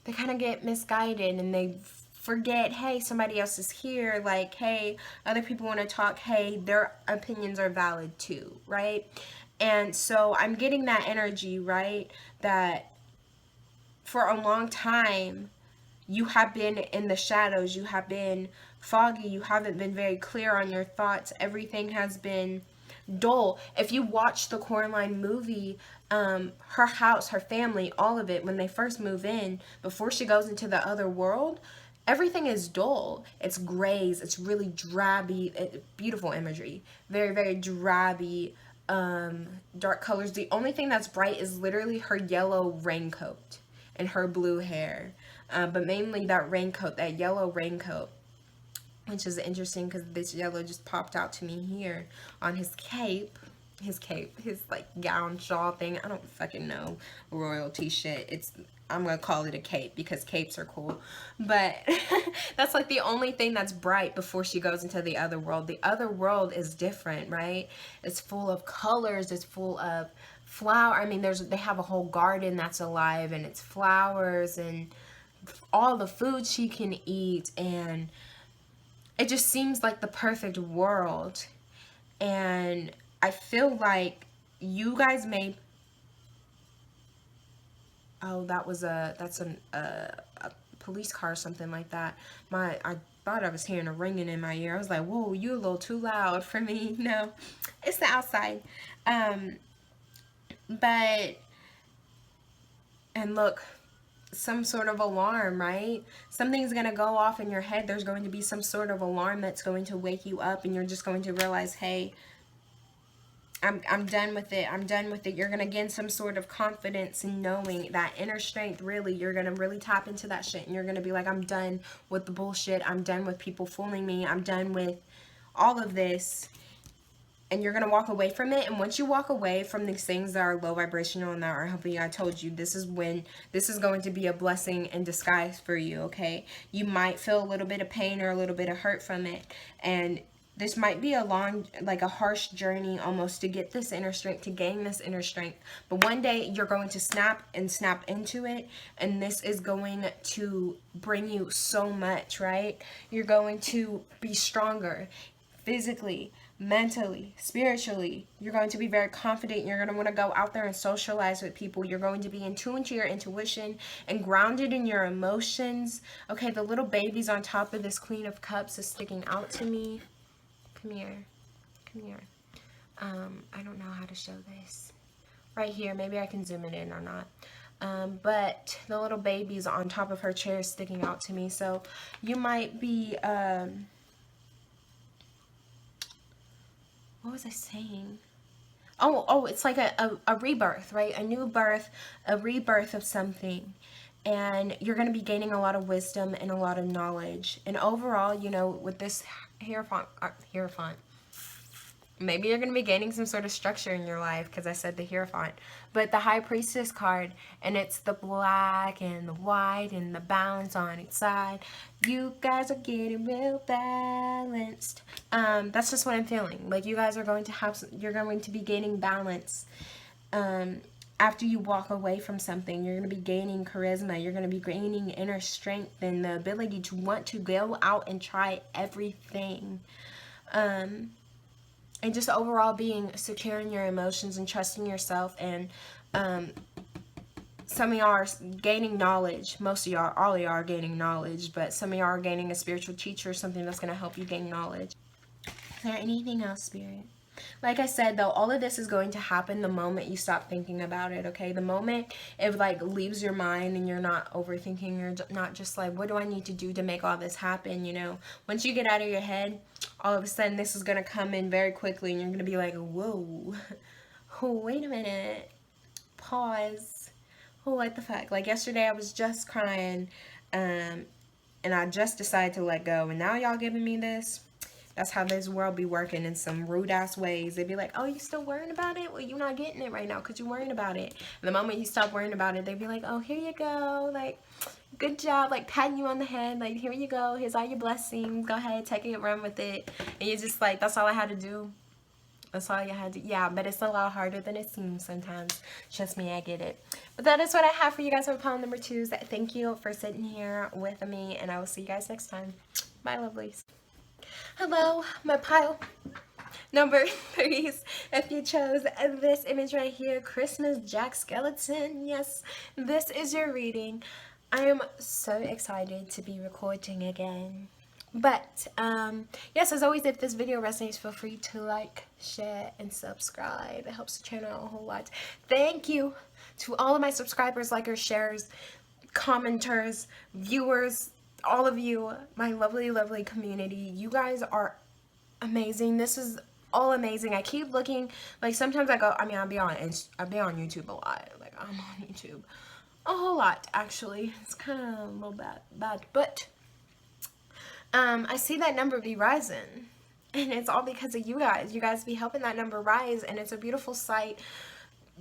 they kind of get misguided and they forget, hey, somebody else is here, like, hey, other people want to talk, hey, their opinions are valid too, right? And so I'm getting that energy, right, that for a long time you have been in the shadows, you have been foggy, you haven't been very clear on your thoughts, everything has been dull. If you watch the Coraline movie, her house, her family, all of it, when they first move in, before she goes into the other world, everything is dull. It's grays. It's really drabby. Beautiful imagery. Very, very drabby, dark colors. The only thing that's bright is literally her yellow raincoat and her blue hair. But mainly that raincoat, that yellow raincoat, which is interesting because this yellow just popped out to me here on his cape, his like gown shawl thing. I don't fucking know royalty shit. I'm gonna call it a cape because capes are cool, but that's like the only thing that's bright before she goes into the other world. The other world is different, right? It's full of colors. It's full of flower. I mean, they have a whole garden that's alive and it's flowers and all the food she can eat, and it just seems like the perfect world. And I feel like you guys may, oh, that's a police car or something like that. I thought I was hearing a ringing in my ear. I was like, whoa, you a little too loud for me. No, it's the outside. But, and look, some sort of alarm, right? Something's going to go off in your head. There's going to be some sort of alarm that's going to wake you up, and you're just going to realize, hey, I'm done with it. I'm done with it. You're going to gain some sort of confidence in knowing that inner strength. Really, you're going to really tap into that shit, and you're going to be like, I'm done with the bullshit. I'm done with people fooling me. I'm done with all of this. And you're going to walk away from it. And once you walk away from these things that are low vibrational and that are helping you, I told you, this is going to be a blessing in disguise for you, okay? You might feel a little bit of pain or a little bit of hurt from it. And this might be a long, like a harsh journey almost to get this inner strength, to gain this inner strength. But one day you're going to snap into it. And this is going to bring you so much, right? You're going to be stronger physically, mentally, spiritually. You're going to be very confident. You're going to want to go out there and socialize with people. You're going to be in tune to your intuition and grounded in your emotions. Okay, the little babies on top of this Queen of Cups is sticking out to me. Come here. Come here. I don't know how to show this. Right here. Maybe I can zoom it in or not. But the little baby's on top of her chair is sticking out to me. So you might be... what was I saying? Oh, it's like a rebirth, right? A new birth, a rebirth of something. And you're going to be gaining a lot of wisdom and a lot of knowledge. And overall, you know, with this Hierophant, maybe you're going to be gaining some sort of structure in your life because I said the Hierophant. But the High Priestess card, and it's the black and the white and the balance on each side. You guys are getting real balanced. That's just what I'm feeling. Like you guys are going to have, you're going to be gaining balance. After you walk away from something, you're going to be gaining charisma. You're going to be gaining inner strength and the ability to want to go out and try everything. And just overall being secure in your emotions and trusting yourself and some of y'all are gaining knowledge. Most of y'all, all of y'all are gaining knowledge, but some of y'all are gaining a spiritual teacher, something that's going to help you gain knowledge. Is there anything else, Spirit? Like I said, though, all of this is going to happen the moment you stop thinking about it, okay? The moment it, like, leaves your mind and you're not overthinking, you're not just like, what do I need to do to make all this happen, you know? Once you get out of your head, all of a sudden this is going to come in very quickly and you're going to be like, whoa, oh, wait a minute, pause, oh, what the fuck? Like, yesterday I was just crying, and I just decided to let go, and now y'all giving me this? That's how this world be working in some rude ass ways. They'd be like, oh, you still worrying about it? Well, you're not getting it right now because you're worrying about it. And the moment you stop worrying about it, they'd be like, oh, here you go. Like, good job. Like, patting you on the head. Like, here you go. Here's all your blessings. Go ahead, take it, run with it. And you're just like, that's all I had to do. That's all you had to, yeah, but it's a lot harder than it seems sometimes. Trust me, I get it. But that is what I have for you guys for pile number 2. Thank you for sitting here with me, and I will see you guys next time. Bye, lovelies. Hello, my pile number 3s. If you chose this image right here, Christmas Jack Skeleton, yes, this is your reading. I am so excited to be recording again. But, yes, as always, if this video resonates, feel free to like, share, and subscribe. It helps the channel out a whole lot. Thank you to all of my subscribers, likers, sharers, commenters, viewers, all of you, my lovely, lovely community. You guys are amazing. This is all amazing. I keep looking, like, sometimes I go, I mean, I'll be on YouTube a lot. Like, I'm on YouTube a whole lot, actually. It's kind of a little bad, but I see that number be rising, and it's all because of you guys. You guys be helping that number rise, and it's a beautiful sight.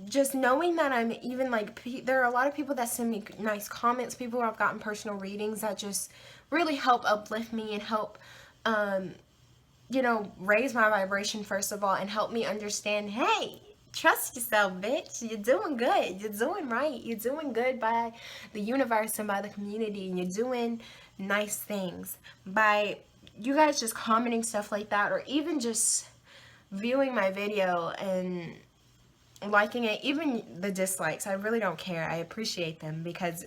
Just knowing that I'm even, like, there are a lot of people that send me nice comments, people who have gotten personal readings that just really help uplift me and help, you know, raise my vibration, first of all, and help me understand, hey, trust yourself, bitch. You're doing good. You're doing right. You're doing good by the universe and by the community, and you're doing nice things by you guys just commenting stuff like that, or even just viewing my video and liking it. Even the dislikes, I really don't care. I appreciate them, because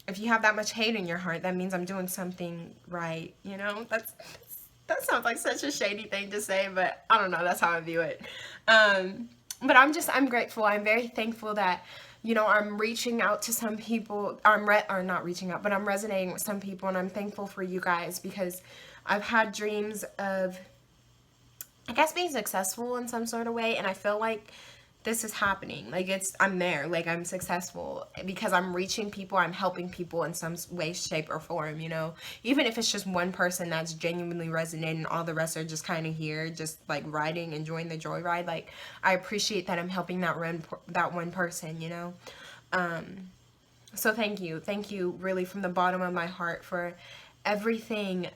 if you have that much hate in your heart, that means I'm doing something right, you know? That sounds like such a shady thing to say, but I don't know, that's how I view it. But I'm grateful. I'm very thankful that, you know, I'm reaching out to some people. I'm not reaching out, but I'm resonating with some people, and I'm thankful for you guys, because I've had dreams of, I guess, being successful in some sort of way, and I feel like this is happening. Like, I'm there. Like, I'm successful because I'm reaching people. I'm helping people in some way, shape, or form, you know? Even if it's just one person that's genuinely resonating, all the rest are just kind of here, just, like, riding, enjoying the joyride. Like, I appreciate that I'm helping that one person, you know? So thank you. Thank you, really, from the bottom of my heart, for everything.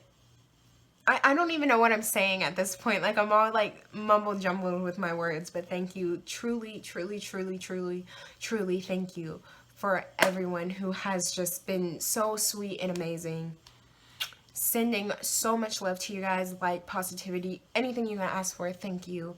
I don't even know what I'm saying at this point. Like, I'm all, like, mumble jumbled with my words, but thank you. Truly, truly, truly, truly, truly thank you for everyone who has just been so sweet and amazing. Sending so much love to you guys, like, positivity, anything you can ask for. Thank you.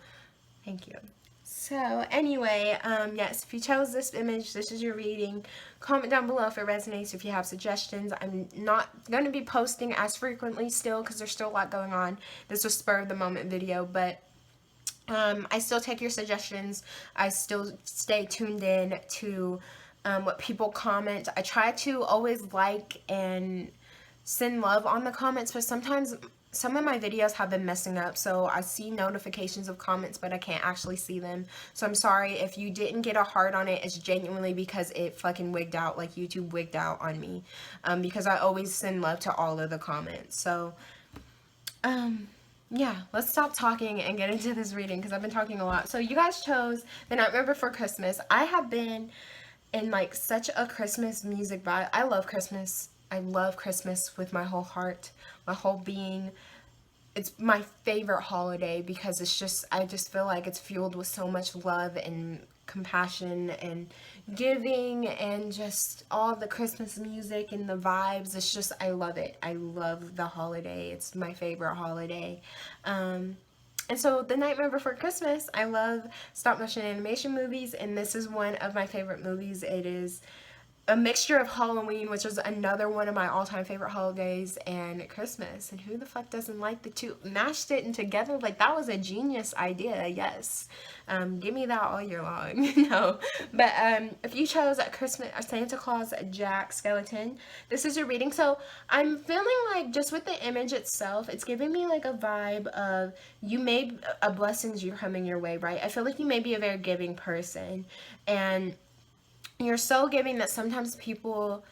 Thank you. So anyway, yes, if you chose this image, this is your reading. Comment down below if it resonates, if you have suggestions. I'm not going to be posting as frequently still, because there's still a lot going on. This was spur of the moment video, but I still take your suggestions. I still stay tuned in to what people comment. I try to always like and send love on the comments, but sometimes some of my videos have been messing up, so I see notifications of comments, but I can't actually see them. So I'm sorry if you didn't get a heart on it. It's genuinely because it fucking wigged out, like YouTube wigged out on me, because I always send love to all of the comments. So yeah, let's stop talking and get into this reading, because I've been talking a lot. So you guys chose The Nightmare Before Christmas. I have been in, like, such a Christmas music vibe. I love Christmas. I love Christmas with my whole heart, my whole being. It's my favorite holiday, because it's just, I just feel like it's fueled with so much love and compassion and giving, and just all the Christmas music and the vibes. It's just, I love it. I love the holiday. It's my favorite holiday. And so, The Nightmare Before Christmas, I love stop motion animation movies, and this is one of my favorite movies. It is a mixture of Halloween, which is another one of my all-time favorite holidays, and Christmas. And who the fuck doesn't like the two? Mashed it in together, like that was a genius idea. Yes, give me that all year long. No, but if you chose a Christmas, a Santa Claus, Jack Skeleton, this is your reading. So I'm feeling like just with the image itself, it's giving me like a vibe of you may a blessings you're coming your way, right? I feel like you may be a very giving person, and you're so giving that sometimes people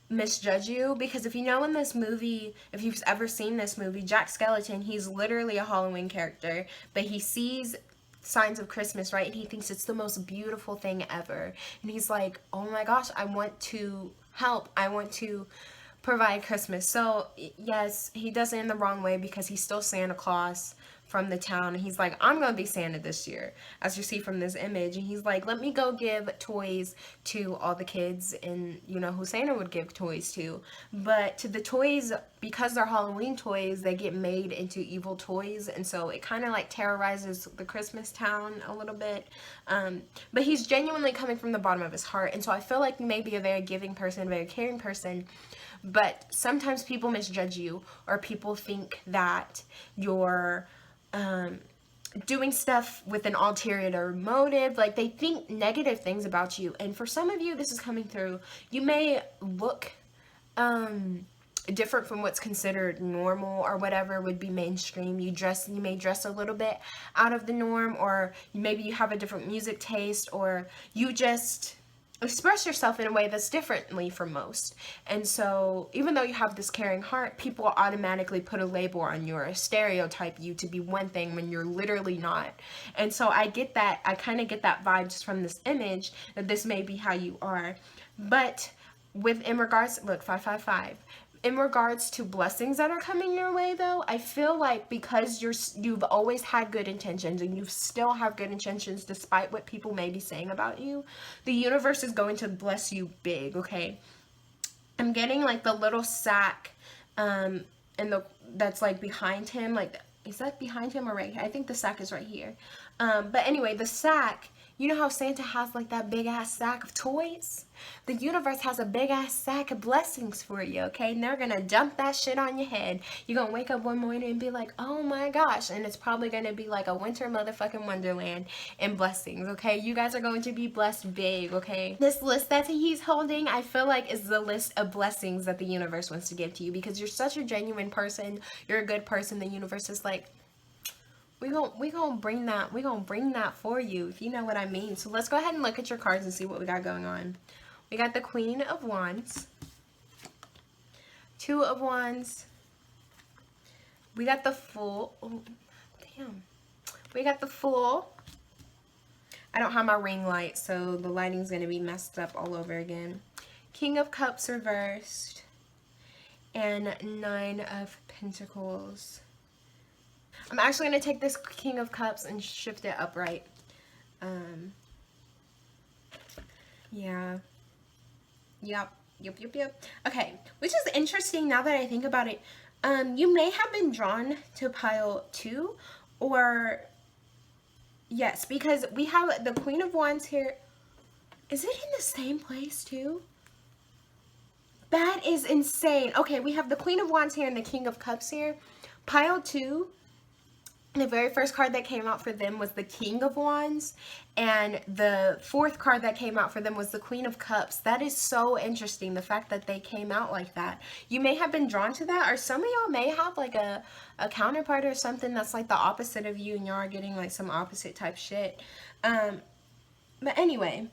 misjudge you, because if you know in this movie, if you've ever seen this movie, Jack Skeleton, he's literally a Halloween character, but he sees signs of Christmas, right? And he thinks it's the most beautiful thing ever. And he's like, oh my gosh, I want to help. I want to provide Christmas. So yes, he does it in the wrong way because he's still Santa Claus from the town. And he's like, I'm gonna be Santa this year, as you see from this image. And he's like, let me go give toys to all the kids, and you know who Santa would give toys to. But to the toys, because they're Halloween toys, they get made into evil toys, and so it kind of like terrorizes the Christmas town a little bit. But he's genuinely coming from the bottom of his heart, and so I feel like you may be a very giving person, a very caring person, but sometimes people misjudge you, or people think that you're doing stuff with an ulterior motive. Like, they think negative things about you, and for some of you this is coming through. You may look different from what's considered normal, or whatever would be mainstream. You may dress a little bit out of the norm, or maybe you have a different music taste, or you just express yourself in a way that's differently from most. And so even though you have this caring heart, people automatically put a label on you or stereotype you to be one thing when you're literally not. And so I get that. I kind of get that vibe just from this image, that this may be how you are. But in regards, look, 555. In regards to blessings that are coming your way, though, I feel like because you've always had good intentions, and you still have good intentions despite what people may be saying about you, the universe is going to bless you big, okay? I'm getting like the little sack and that's like behind him. Like, is that behind him or right here? I think the sack is right here. But anyway, the sack, you know how Santa has like that big ass sack of toys? The universe has a big ass sack of blessings for you, okay? And they're gonna dump that shit on your head. You're gonna wake up one morning and be like, oh my gosh. And it's probably gonna be like a winter motherfucking wonderland in blessings, okay? You guys are going to be blessed big, okay? This list that he's holding, I feel like is the list of blessings that the universe wants to give to you, because you're such a genuine person. You're a good person. The universe is like, we gonna bring that for you, if you know what I mean. So let's go ahead and look at your cards and see what we got going on. We got the Queen of Wands, Two of Wands. We got the Fool. Oh, damn. We got the Fool. I don't have my ring light, so the lighting's gonna be messed up all over again. King of Cups reversed, and Nine of Pentacles. I'm actually going to take this King of Cups and shift it upright. Yeah. Yep. Okay, which is interesting now that I think about it. You may have been drawn to pile 2, or yes, because we have the Queen of Wands here. Is it in the same place too? That is insane. Okay, we have the Queen of Wands here and the King of Cups here. Pile 2. The very first card that came out for them was the King of Wands, and the fourth card that came out for them was the Queen of Cups. That is so interesting, the fact that they came out like that. You may have been drawn to that, or some of y'all may have like a counterpart or something that's like the opposite of you, and y'all are getting like some opposite type shit. But anyway,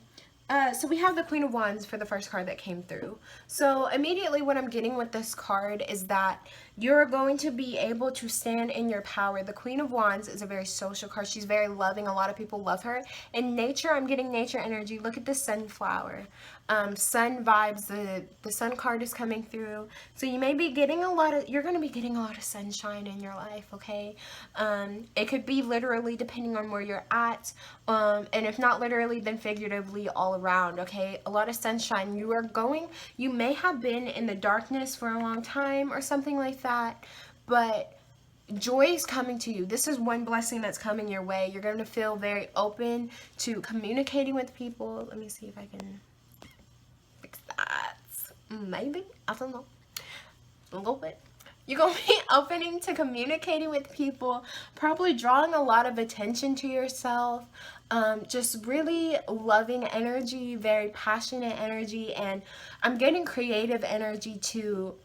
so we have the Queen of Wands for the first card that came through. So immediately what I'm getting with this card is that you're going to be able to stand in your power. The Queen of Wands is a very social card. She's very loving. A lot of people love her. In nature, I'm getting nature energy. Look at the sunflower. Sun vibes. The sun card is coming through. So you may be getting you're going to be getting a lot of sunshine in your life, okay? It could be literally depending on where you're at. And if not literally, then figuratively all around, okay? A lot of sunshine. You may have been in the darkness for a long time or something like that, but joy is coming to you. This is one blessing that's coming your way. You're going to feel very open to communicating with people. Let me see if I can fix that. Maybe. I don't know. A little bit. You're going to be opening to communicating with people, probably drawing a lot of attention to yourself, just really loving energy, very passionate energy, and I'm getting creative energy too.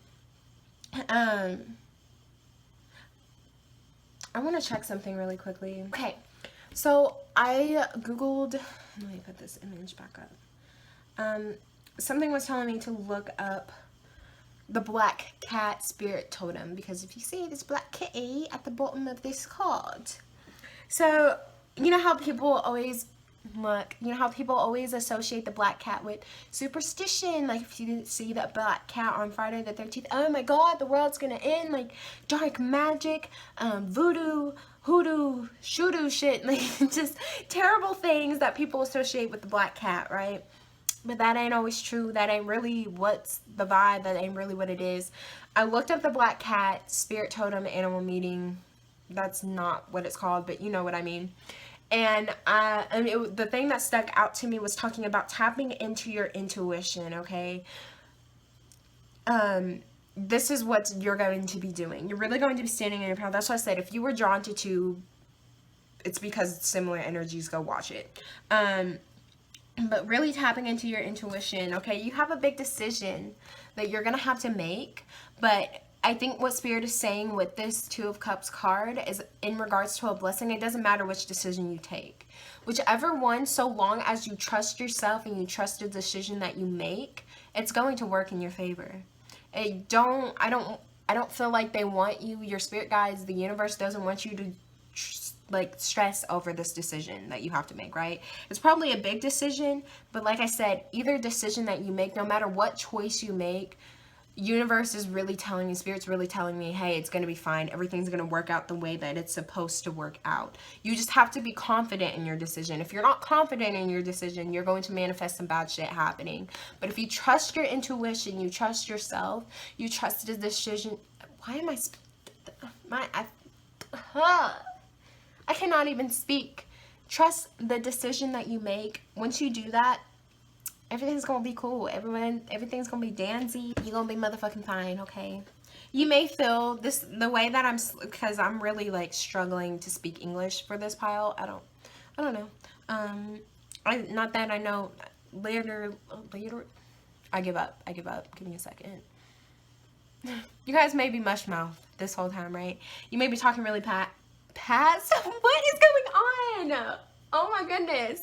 I want to check something really quickly. Okay, so I Googled, let me put this image back up. Something was telling me to look up the black cat spirit totem, because if you see this black kitty at the bottom of this card, so you know how people always associate the black cat with superstition, like if you see that black cat on Friday the 13th, oh my god, the world's gonna end, like dark magic, voodoo, hoodoo, shoodoo shit, like just terrible things that people associate with the black cat, right? But that ain't always true. That ain't really what's the vibe. That ain't really what it is. I looked up the black cat spirit totem animal meeting. That's not what it's called, but you know what I mean. And the thing that stuck out to me was talking about tapping into your intuition, okay? This is what you're going to be doing. You're really going to be standing in your power. That's why I said if you were drawn to two, it's because similar energies. Go watch it. But really tapping into your intuition, okay? You have a big decision that you're going to have to make, but I think what Spirit is saying with this Two of Cups card is in regards to a blessing, it doesn't matter which decision you take. Whichever one, so long as you trust yourself and you trust the decision that you make, it's going to work in your favor. I don't feel like they want you, your spirit guides, the universe doesn't want you to like stress over this decision that you have to make, right? It's probably a big decision, but like I said, either decision that you make, no matter what choice you make, universe is really telling me, spirit's really telling me, hey, it's going to be fine. Everything's going to work out the way that it's supposed to work out. You just have to be confident in your decision. If you're not confident in your decision, you're going to manifest some bad shit happening. But if you trust your intuition, you trust yourself, you trust the decision. Why am I cannot even speak. Trust the decision that you make. Once you do that, everything's gonna be cool. Everything's gonna be dandy. You're gonna be motherfucking fine, okay? You may feel this the way that because I'm really like struggling to speak English for this pile. I don't know. Not that I know. Later. I give up. Give me a second. You guys may be mush mouth this whole time, right? You may be talking really fast. What is going on? Oh my goodness.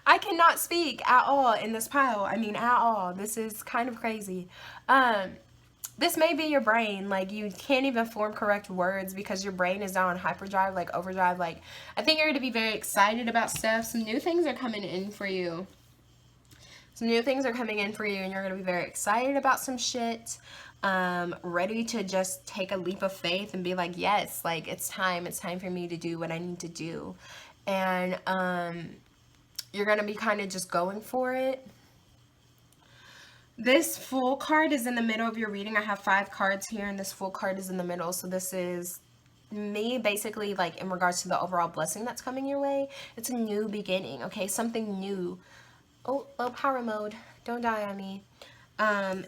I cannot speak at all in this pile. I mean, at all. This is kind of crazy. This may be your brain. Like, you can't even form correct words because your brain is now on hyperdrive, like overdrive. Like, I think you're going to be very excited about stuff. Some new things are coming in for you. And you're going to be very excited about some shit. Ready to just take a leap of faith and be like, yes, like it's time for me to do what I need to do. And you're gonna be kind of just going for it. This Fool card is in the middle of your reading. I have 5 cards here and this Fool card is in the middle. So this is me basically like in regards to the overall blessing that's coming your way. It's a new beginning, okay? Something new. Oh, low power mode. Don't die on me.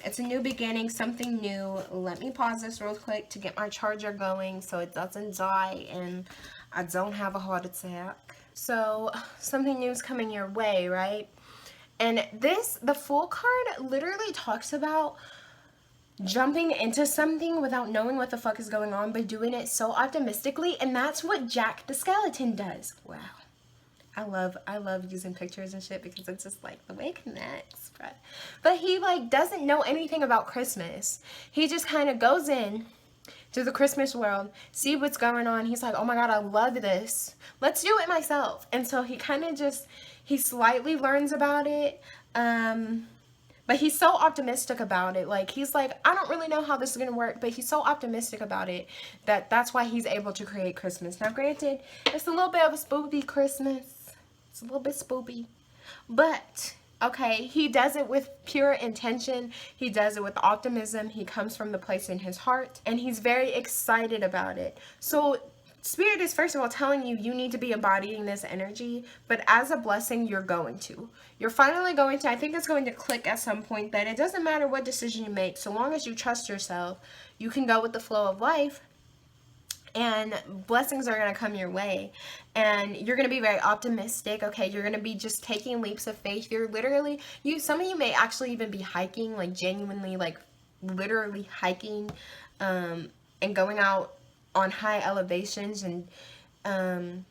It's a new beginning, something new. Let me pause this real quick to get my charger going so it doesn't die and I don't have a heart attack. So something new is coming your way, right? And the Fool card literally talks about jumping into something without knowing what the fuck is going on, but doing it so optimistically, and that's what Jack the Skeleton does. Wow. I love using pictures and shit because it's just like the way it connects, but he like doesn't know anything about Christmas. He just kind of goes in to the Christmas world, see what's going on. He's like, oh my god, I love this. Let's do it myself. And so he kind of he slightly learns about it, but he's so optimistic about it. Like, he's like, I don't really know how this is gonna work, but he's so optimistic about it that's why he's able to create Christmas. Now, granted, it's a little bit of a spoopy Christmas. It's a little bit spoopy, but Okay, he does it with pure intention. He does it with optimism. He comes from the place in his heart, and he's very excited about it. So, Spirit is first of all telling you need to be embodying this energy, but as a blessing, you're going to. You're finally going to, I think it's going to click at some point that it doesn't matter what decision you make, so long as you trust yourself, you can go with the flow of life, and blessings are going to come your way, and you're going to be very optimistic. Okay, you're going to be just taking leaps of faith. You're literally, some of you may actually even be hiking, like genuinely, like literally hiking, and going out on high elevations, and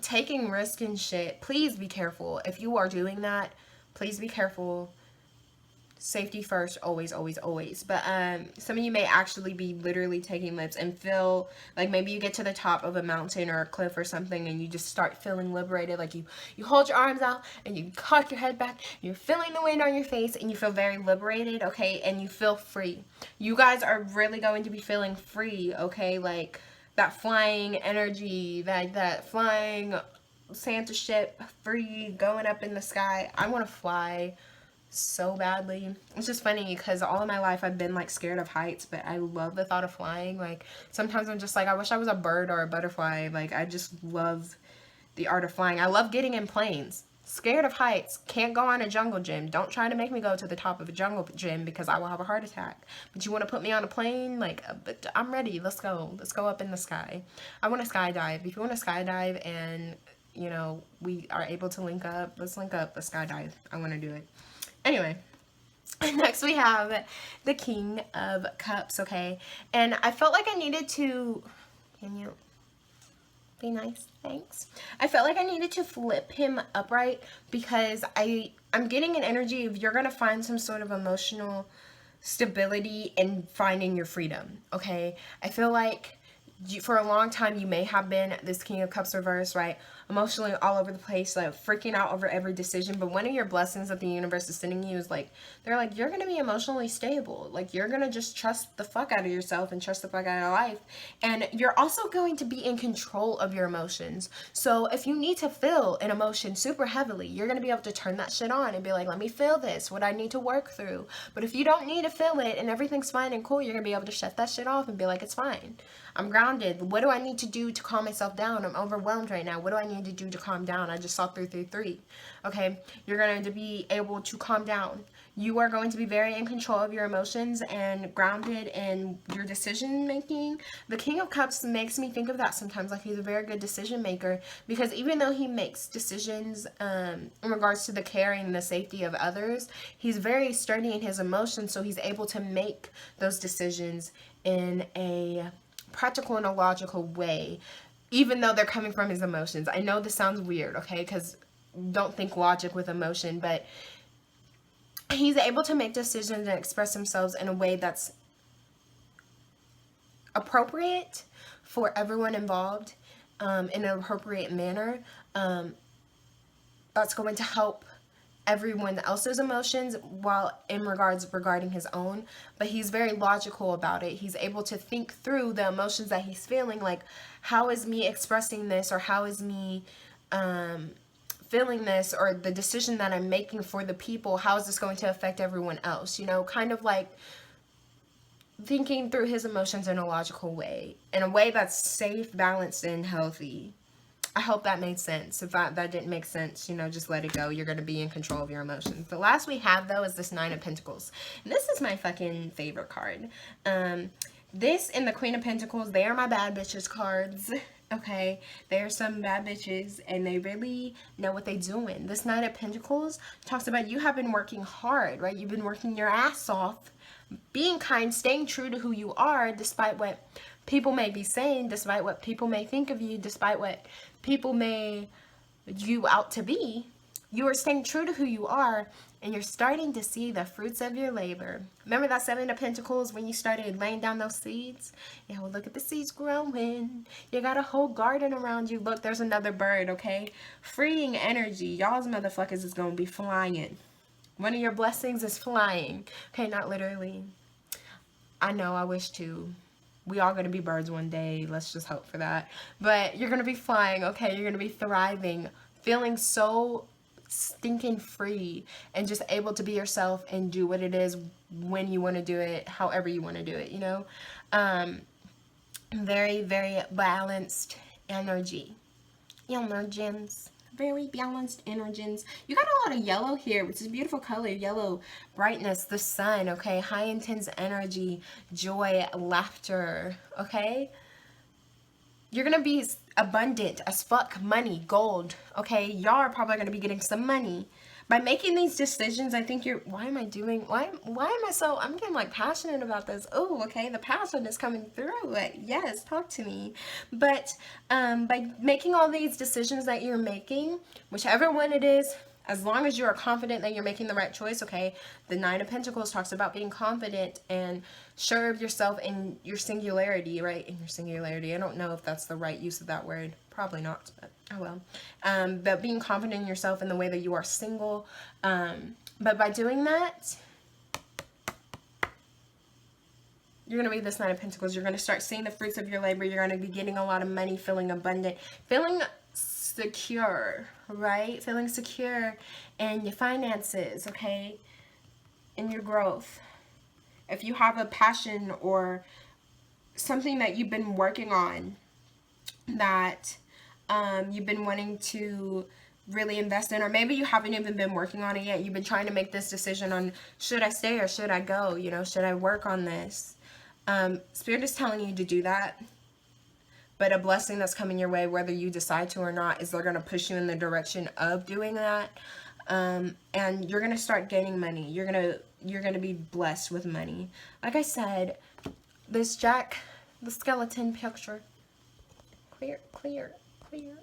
taking risk and shit. Please be careful if you are doing that. Please be careful. Safety first, always, always, always. But some of you may actually be literally taking leaps and feel like maybe you get to the top of a mountain or a cliff or something, and you just start feeling liberated. Like you hold your arms out and you cock your head back, you're feeling the wind on your face, and you feel very liberated, okay, and you feel free. You guys are really going to be feeling free, okay, like that flying energy, that flying Santa ship, free, going up in the sky. I want to fly so badly. It's just funny because all of my life I've been like scared of heights, but I love the thought of flying. Like sometimes I'm just like, I wish I was a bird or a butterfly. Like I just love the art of flying. I love getting in planes. Scared of heights. Can't go on a jungle gym. Don't try to make me go to the top of a jungle gym because I will have a heart attack. But you want to put me on a plane? Like, but I'm ready. Let's go. Let's go up in the sky. I want to skydive. If you want to skydive and, you know, we are able to link up, let's link up a skydive. I want to do it. Anyway, next we have the King of Cups, okay? And I felt like I needed to, can you be nice? Thanks. I felt like I needed to flip him upright because I'm getting an energy of you're going to find some sort of emotional stability in finding your freedom, okay? I feel like for a long time you may have been this King of Cups reverse, right? Emotionally all over the place, like freaking out over every decision. But one of your blessings that the universe is sending you is like, they're like, you're gonna be emotionally stable. Like you're gonna just trust the fuck out of yourself and trust the fuck out of life. And you're also going to be in control of your emotions. So if you need to feel an emotion super heavily, you're gonna be able to turn that shit on and be like, let me feel this, what I need to work through. But if you don't need to feel it and everything's fine and cool, you're gonna be able to shut that shit off and be like, it's fine. I'm grounded. What do I need to do to calm myself down? I'm overwhelmed right now. What do I need to do to calm down? I just saw 333. Okay, you're going to be able to calm down. You are going to be very in control of your emotions and grounded in your decision making. The King of Cups makes me think of that sometimes, like he's a very good decision maker, because even though he makes decisions in regards to the care and the safety of others, he's very sturdy in his emotions, so he's able to make those decisions in a practical and a logical way, even though they're coming from his emotions. I know this sounds weird, okay, because don't think logic with emotion, but he's able to make decisions and express himself in a way that's appropriate for everyone involved, in an appropriate manner, that's going to help everyone else's emotions while regarding his own. But he's very logical about it. He's able to think through the emotions that he's feeling, like how is me expressing this, or how is me feeling this, or the decision that I'm making for the people, how is this going to affect everyone else, you know, kind of like thinking through his emotions in a logical way, in a way that's safe, balanced, and healthy. I hope that made sense. If that didn't make sense, you know, just let it go. You're going to be in control of your emotions. The last we have, though, is this Nine of Pentacles. And this is my fucking favorite card. This and the Queen of Pentacles, they are my bad bitches cards. Okay? They are some bad bitches, and they really know what they're doing. This Nine of Pentacles talks about you have been working hard, right? You've been working your ass off, being kind, staying true to who you are, despite what people may be saying, despite what people may think of you, despite what people may you out to be. You are staying true to who you are, and you're starting to see the fruits of your labor. Remember that Seven of Pentacles when you started laying down those seeds? Yeah, well, look at the seeds growing. You got a whole garden around you. Look, there's another bird, okay? Freeing energy. Y'all's motherfuckers is going to be flying. One of your blessings is flying. Okay, not literally. I know, I wish to. We all going to be birds one day. Let's just hope for that. But you're going to be flying, okay? You're going to be thriving, feeling so stinking free and just able to be yourself and do what it is when you want to do it, however you want to do it, you know. Very, very balanced energy. Energins. Very balanced energins. You got a lot of yellow here, which is a beautiful color. Yellow, brightness, the sun, okay? High intense energy, joy, laughter, okay? You're gonna be abundant as fuck, money, gold, okay? Y'all are probably gonna be getting some money. By making these decisions, I think why am I I'm getting like passionate about this. Oh, okay, the passion is coming through. Yes, talk to me. But by making all these decisions that you're making, whichever one it is, as long as you are confident that you're making the right choice, okay? The Nine of Pentacles talks about being confident and sure of yourself in your singularity, right? In your singularity. I don't know if that's the right use of that word. Probably not, but oh well. But being confident in yourself in the way that you are single. But by doing that, you're going to be this Nine of Pentacles. You're going to start seeing the fruits of your labor. You're going to be getting a lot of money, feeling abundant, feeling secure, right? Feeling secure in your finances, okay? In your growth. If you have a passion or something that you've been working on that you've been wanting to really invest in, or maybe you haven't even been working on it yet. You've been trying to make this decision on should I stay or should I go? You know, should I work on this? Spirit is telling you to do that. But a blessing that's coming your way, whether you decide to or not, is they're going to push you in the direction of doing that. And you're going to start gaining money. You're going to be blessed with money. Like I said, this Jack, the skeleton picture. Clear, clear, clear,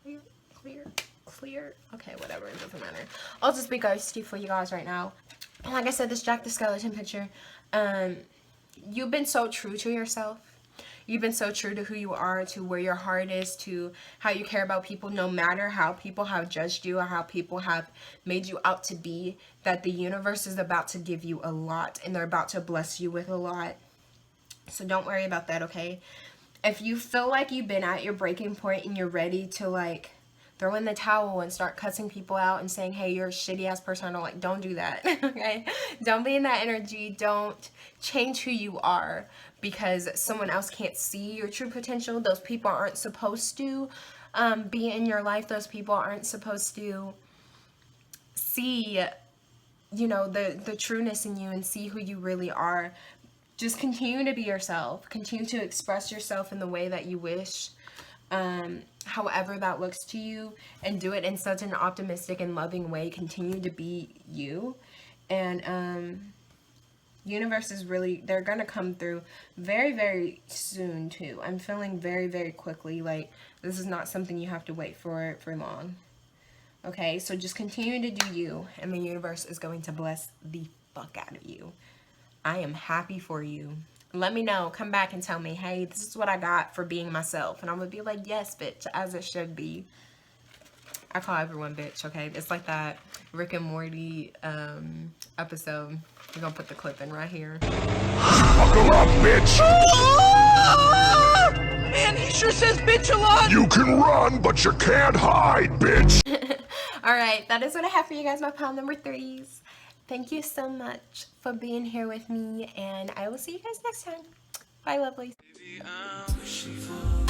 clear, clear, clear. Okay, whatever, it doesn't matter. I'll just be ghosty for you guys right now. Like I said, this Jack the Skeleton picture, you've been so true to yourself. You've been so true to who you are, to where your heart is, to how you care about people, no matter how people have judged you or how people have made you out to be, that the universe is about to give you a lot and they're about to bless you with a lot. So don't worry about that, okay? If you feel like you've been at your breaking point and you're ready to like throw in the towel and start cussing people out and saying, hey, you're a shitty ass person, don't do that, okay? Don't be in that energy. Don't change who you are because someone else can't see your true potential. Those people aren't supposed to be in your life. Those people aren't supposed to see, you know, the trueness in you and see who you really are. Just continue to be yourself. Continue to express yourself in the way that you wish, however that looks to you, and do it in such an optimistic and loving way. Continue to be you. And universe is really, they're going to come through very, very soon too. I'm feeling very, very quickly. Like, this is not something you have to wait for long. Okay, so just continue to do you, and the universe is going to bless the fuck out of you. I am happy for you. Let me know. Come back and tell me, hey, this is what I got for being myself. And I'm going to be like, yes, bitch, as it should be. I call everyone bitch, okay? It's like that Rick and Morty episode. We're going to put the clip in right here. Buckle up, bitch! Man, he sure says bitch a lot! You can run, but you can't hide, bitch! Alright, that is what I have for you guys, my pile number 3s. Thank you so much for being here with me, and I will see you guys next time. Bye, lovelies. Baby, I'm wishing for